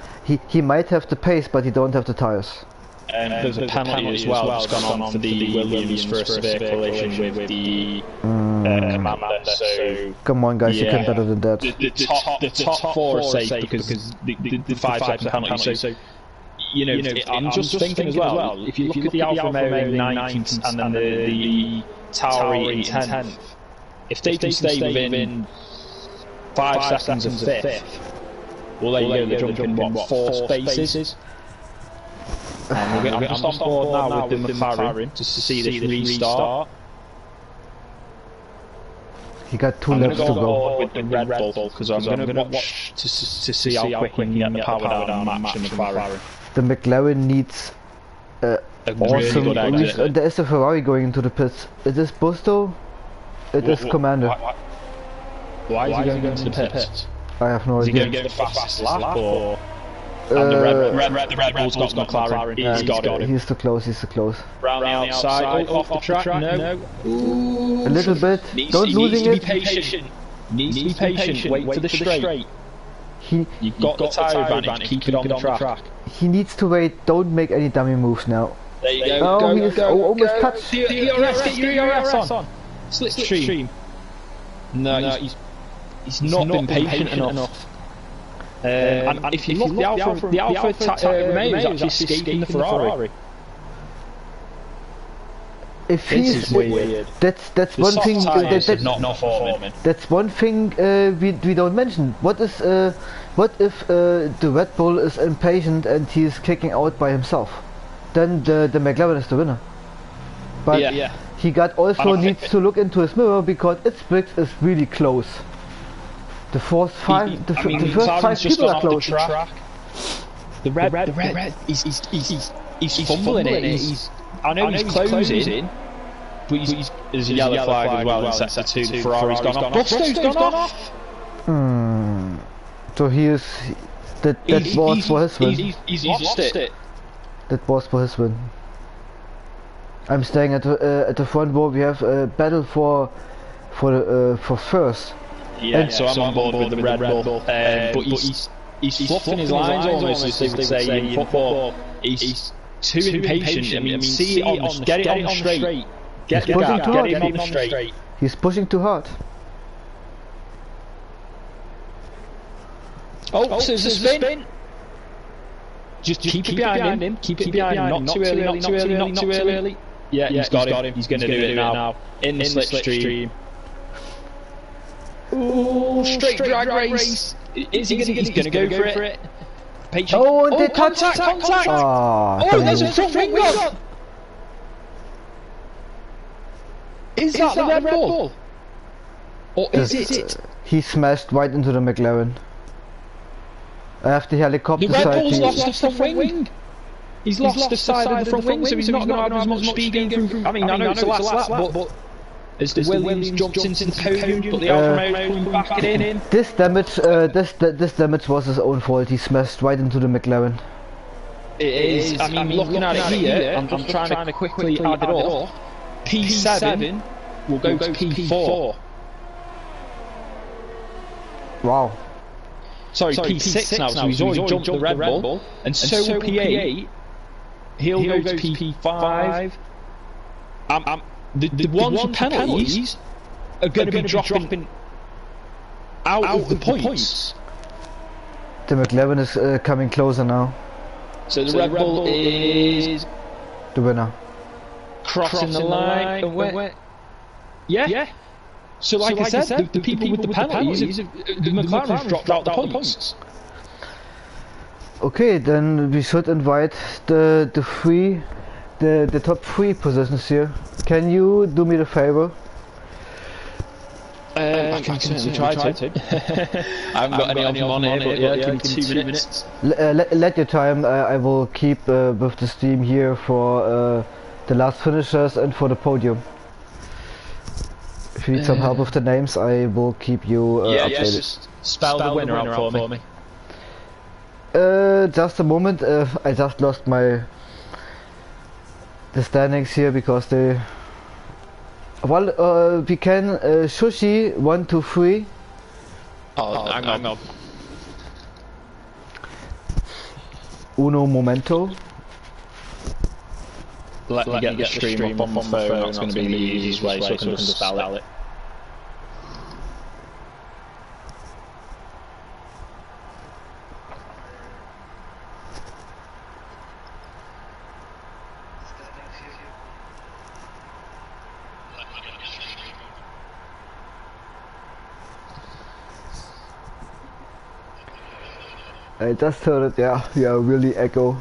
He might have the pace, but he don't have the tires. And there's a penalty as well that's gone on for the Williams for a severe collision with the Commander, so... Come on guys, you can better than that. The top 4 are safe because the 5-second penalty, so... I'm just thinking as well, if you look at the Alfa Romeo 19th and then the Tauri in 10th, if they can stay within 5 seconds of fifth. Well, there you go, they're jumping, what, 4 spaces? I'm just on board now with the McLaren just to see this restart. He got 2 laps to go. With the Red Bull, because I'm going to watch to see how quick he can get the power down and match the McLaren. The McLaren needs awesome. Really there is a Ferrari going into the pits. Is this Busto? It is Commander. Why is he going into the pits? I have no idea. Is he going to get the fastest lap or? And the Red Bull's got McLaren. He's got it. He's too close. He's too close. Round the outside, off the track. No. Ooh, a little bit. Don't losing it. Needs to be patient. Wait for the straight. You've got the tyre advantage. Keep it on the track. He needs to wait. Don't make any dummy moves now. There you go. Oh, he's almost touched. Get your ERS on. Slipstream. No, he's not been patient enough. And if you look, the Alpha Romeo is actually escaping the Ferrari. If he's weird. That's one thing. Not forming. That's one thing we don't mention. What if the Red Bull is impatient and he's kicking out by himself? Then the McLaren is the winner. But he also needs to look into his mirror because its bricks is really close. The first 5 people are close. The red. He's fumbling it. I know he's closing, but there's a yellow flag as well in sector 2. The Ferrari's gone off. Busto's gone off. So he is. That was for his win. He's lost it. That was for his win. I'm staying at the front row. We have a battle for first. Yeah, so I'm on board with the Red Bull. But he's fluffing his lines almost, as they would say in football. He's too impatient. I mean, get it on the straight. Get him on the straight. He's pushing too hard. Oh, so there's a spin. Just keep it behind him. Keep it behind him. Not too early. Yeah, he's got him. He's going to do it now. In the slipstream. Ooh, straight drag race. He's going to go for it. Patient. Oh, and they contact. Oh, there's a front wing on. Is that the Red Bull? Or is it? He smashed right into the McLaren. I have the helicopter side. The Red Bull's lost the front wing. He's lost the side of the front wing, so he's not going to have as much speed going through. I mean, I know it's the last lap, but as the Williams jumps into the podium, but the Alfa Romeo coming back in. This damage was his own fault. He smashed right into the McLaren. It is. I mean, looking at it here, I'm just trying to quickly add it up. P7 will go to P4. Wow. Sorry, P6 now, so he's already jumped the Red Bull, and so will P8. He'll go to P5. The ones with penalties are going to be dropping out of the points. The McLaren is coming closer now. So the Red Bull is the winner. Crossing the line. Yeah. So like I said, the people with the penalties, the McLaren's dropped out the points. Okay, then we should invite the top 3 positions here. Can you do me the favor? I can certainly try to. I haven't got any of them on here, but yeah, give me 2 minutes. Let your time. I will keep with the stream here for the last finishers and for the podium. If you need some help with the names, I will keep you updated. Just spell the winner out for me. Just a moment. I just lost the standings here because they. Well, we can Sushi 1, 2, 3. Oh, hang on. Uno momento. Let me get the stream up on my phone. That's going to be the easiest way, so I can just spell it. I just heard it, yeah, really echo.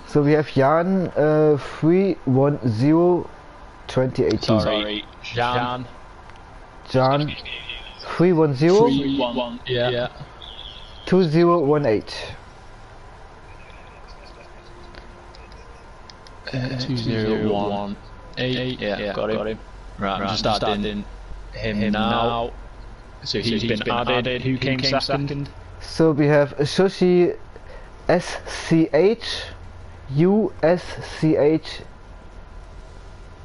So we have Jan 310 2018. Sorry, Jan. Jan 310 311, yeah. 2018. 2018, yeah, got him. Right, I'm just adding him now. So he's been added. Who came second? So we have Sushi SCH USCH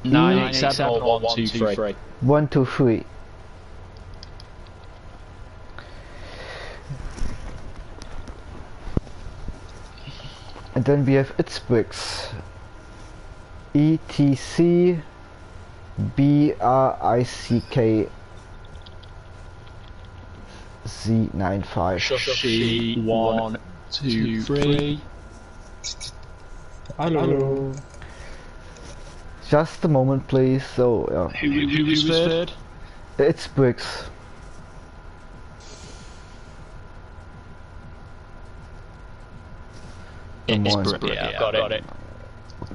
987 or 123. 123. And then we have Itzbricks ETC BRICK Z95. Shoshi 123. Hello. Just a moment, please. So, yeah. Who was third? Itzbricks. Yeah, got it.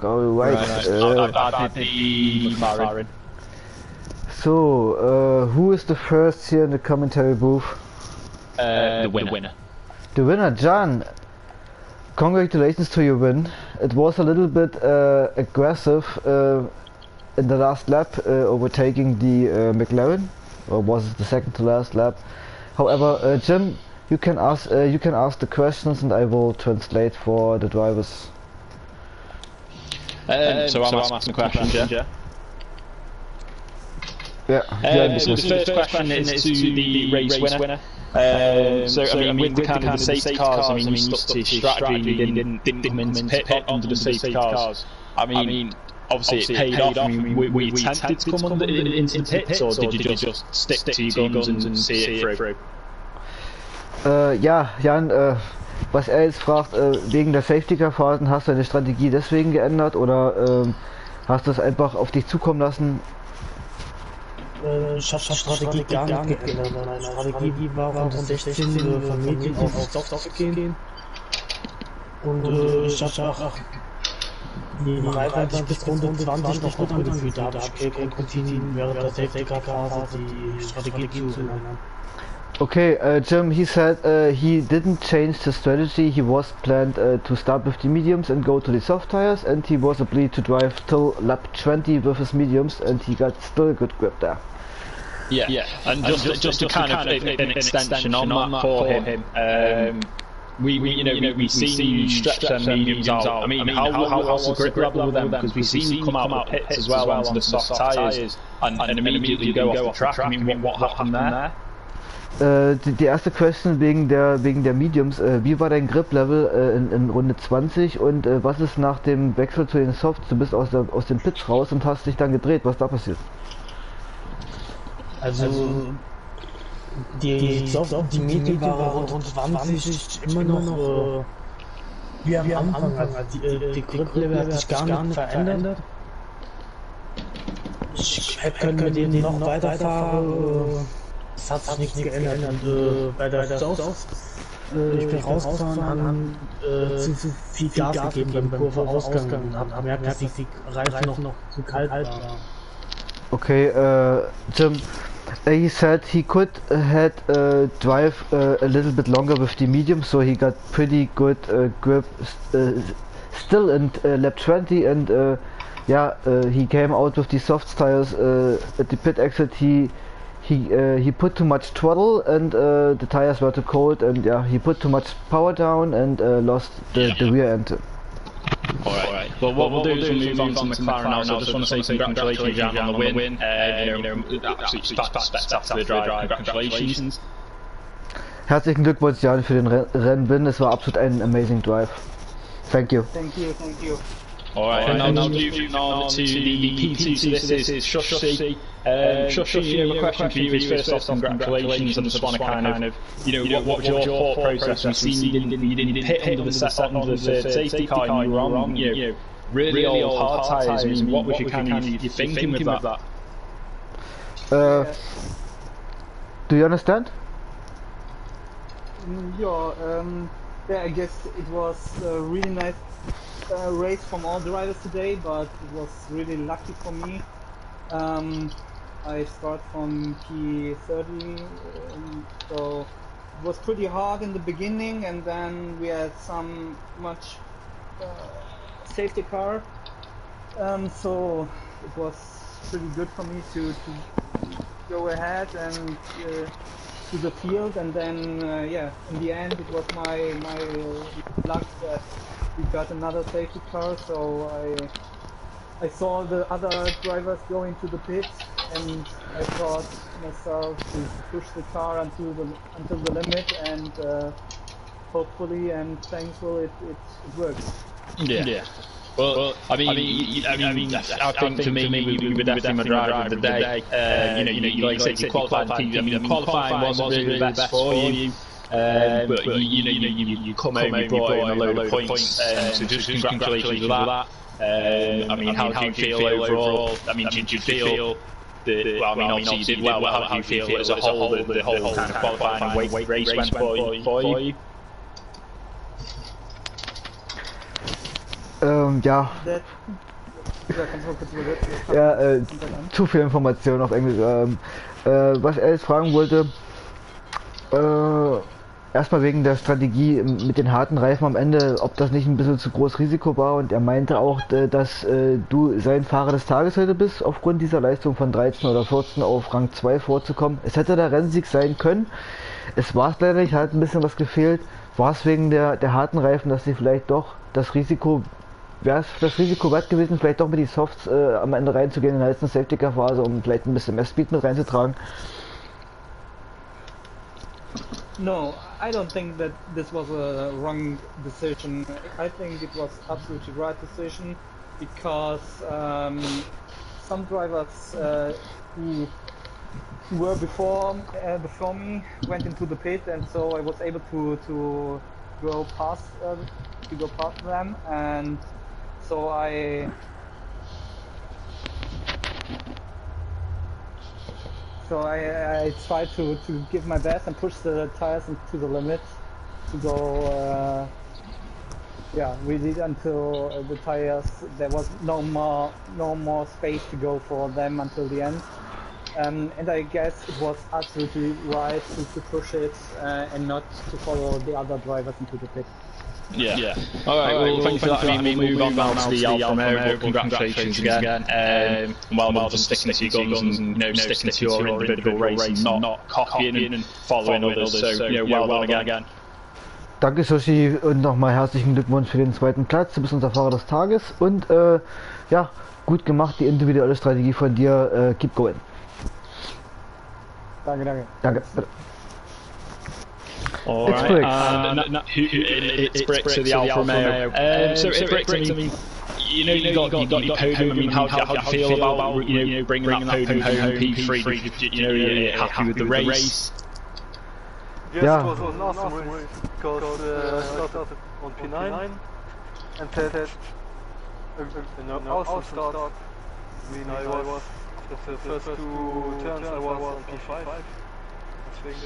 Go right. I've added the McLaren. So, who is the first here in the commentary booth? The winner. The winner, Jan. Congratulations to your win. It was a little bit aggressive in the last lap, overtaking the McLaren, or was it the second to last lap? However, Jim, you can ask the questions, and I will translate for the drivers. So I'm asking questions, yeah? Yeah. So the first question is to the race winner. So I mean, with the kind of the safety cars, I mean, you stuck to your strategy. You didn't come into pit under the safety cars. I mean, obviously it paid off. I mean, were you tempted to come into the pits, or did you just stick to your guns and see it through? Ja, Jan, was er jetzt fragt, wegen der Safety-Car-Phasen, hast du deine Strategie deswegen geändert oder hast du es einfach auf dich zukommen lassen? Ich habe die Strategie gar nicht geändert. Meine Strategie war von 16 von Medien auf Soft zu gehen. Und ich habe auch die Reichweite bis Runde 20 noch gut angefühlt. Da habe ich kein Kontinent während der Safety-Car-Phase die Strategie zu ändern. Okay, Jim, he said he didn't change the strategy. He was planned to start with the mediums and go to the soft tires, and he was obliged to drive till lap 20 with his mediums, and he got still a good grip there. Yeah. And just a kind of an extension on that for him. We seen you stretch them mediums out. I mean, how's the grip level with them? Because we seen you come out of the pits as well onto the soft tyres and immediately go off the track. I mean, what happened there? Die erste Question wegen der Mediums, wie war dein Grip-Level in Runde 20 und was ist nach dem Wechsel zu den Softs? Du bist aus den Pits raus und hast dich dann gedreht, was da passiert? Also die Medien waren rund 20 immer noch wie am Anfang. Die Grip-Level hat sich gar nicht verändert. Ich hätte mit denen noch weiterfahren. Es hat sich nichts geändert und bei der South ich bin rausgefahren, haben zu viel Gas gegeben beim Kurveausgang und haben gemerkt, dass die Reifen noch zu kalt waren. Okay, Jim, he said he could had drive a little bit longer with the medium, so he got pretty good grip still in lap 20, and he came out with the soft tires at the pit exit. He put too much throttle and the tires were too cold, and he put too much power down and lost the rear end. Alright. Well, what we'll do is we'll move on to McLaren now. So I just want to say congratulations, Jan, on the win. Absolutely spectacular drive. Congratulations. Herzlichen Glückwunsch, Jan, für den Rennwin. Es war absolut ein amazing drive. Thank you. Thank you. Alright, and now moving on to the P2, so this is Shushi. Shushi, my question for you is first off, congratulations. I just want to kind of, what was your thought process? We've seen you didn't pit under the third safety car, and you were on, really old hard tyres. I mean, what was your kind of your thinking with that? Do you understand? Yeah, I guess it was a really nice race from all drivers today, but it was really lucky for me. I start from P30, so it was pretty hard in the beginning, and then we had some much safety car, so it was pretty good for me to go ahead and to the field, and then yeah, in the end it was my luck that we got another safety car, so I saw the other drivers go into the pit, and I thought to myself to push the car until the limit, and hopefully and thankfully it works. Yeah. Well, I mean, I think for me, we were definitely my driver of the day. You like I said, you qualified. Qualifying wasn't really the best for you. But you come home, you brought in a load of points. So just congratulations for that. I mean, how do you feel overall? I mean, did you feel well, I mean, obviously you did well. How do you feel as a whole? The whole kind of qualifying and race went for you? Ja. Ja, zu viel Information auf Englisch. Was ich alles fragen wollte, erstmal wegen der Strategie mit den harten Reifen am Ende, ob das nicht ein bisschen zu großes Risiko war, und er meinte auch, dass du sein Fahrer des Tages heute bist, aufgrund dieser Leistung von 13 oder 14 auf Rang 2 vorzukommen. Es hätte der Rennsieg sein können, es war es leider nicht, hat ein bisschen was gefehlt. War es wegen der harten Reifen, dass sie vielleicht doch das Risiko, wäre es das Risiko wert gewesen, vielleicht doch mit die Softs am Ende reinzugehen in der letzten Safety-Car-Phase, um vielleicht ein bisschen mehr Speed mit reinzutragen? No, I don't think that this was a wrong decision. I think it was absolutely right decision, because some drivers who were before me went into the pit, and so I was able to go past them, and so I tried to give my best and push the tires into the limit to go really until the tires, there was no more space to go for them until the end. And I guess it was absolutely right to push it and not to follow the other drivers into the pit. Yeah. Alright, well, thanks for that. I mean, we'll move on now to the Alfa Romeo, but congratulations again. Well done for sticking to your guns and sticking to your individual race and not copying and following others. So, well done again. Danke, Sushi, und nochmal herzlichen Glückwunsch für den zweiten Platz. Du bist unser Fahrer des Tages und ja, gut gemacht, die individuelle Strategie von dir. Keep going. Danke. Alright, it's Bricks of the Alfa Romeo. So Bricks, I mean, you got your podium. I mean, how do you feel about bringing that podium home, P3? You're happy with the race? Yes, it was an awesome race, because I started on P9 and had an awesome start. I mean, I was, after the first two turns, I was on P5, I think.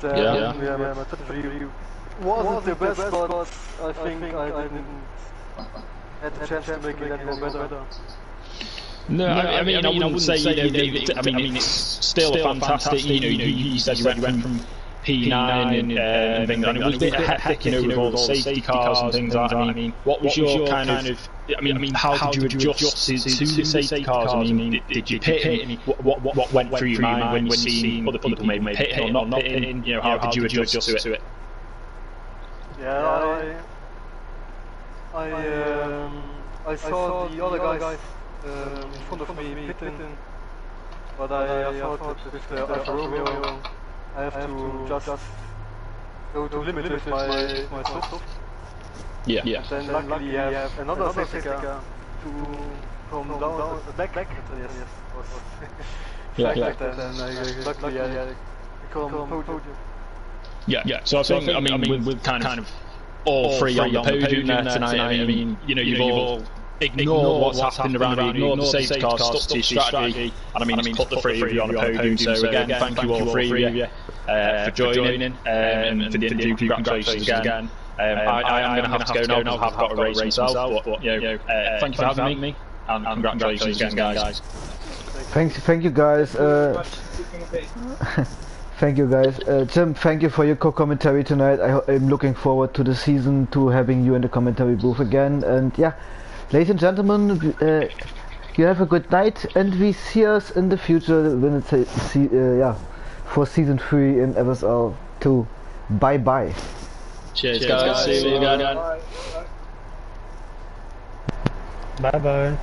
Yeah, my top3 wasn't the best, but I think I didn't have the chance to make it any more better. No, I mean, I wouldn't say, I mean, it's still a fantastic, you said you went from P9 and things like that. It was a bit hectic, with all the safety cars and things like that. I mean, what was your kind of, I mean, how did you adjust to the safety cars? I mean, did you pit? I mean, what went through your mind when you seen other people maybe pitting or not pitting? How did you adjust to it? Yeah, I saw the other guys in front of me pitting, but I thought that with the Alfa Romeo I have to just go to the limit with my soft. Yeah. And then luckily I have another safety car to come down the back. Yes. And luckily I become podium. Yeah. So I think, I mean, with kind of all three on the podium there tonight, I mean, you've all ignored what's happened around you, ignored the safety car, stuck to your strategy, and I mean, put the three of you on the podium. So again, thank you all three of you. for joining, and for the interview. Congratulations again. I'm going to have to go now because I've got a race myself. But thank you for having me, and congratulations again, guys. Thank you guys. Thank you guys. Jim, thank you for your co-commentary tonight. I'm looking forward to the season, to having you in the commentary booth again. And yeah, ladies and gentlemen, you have a good night, and we see us in the future when it's for season 3 in FSL2. Bye bye. Cheers guys. See you again. Bye bye.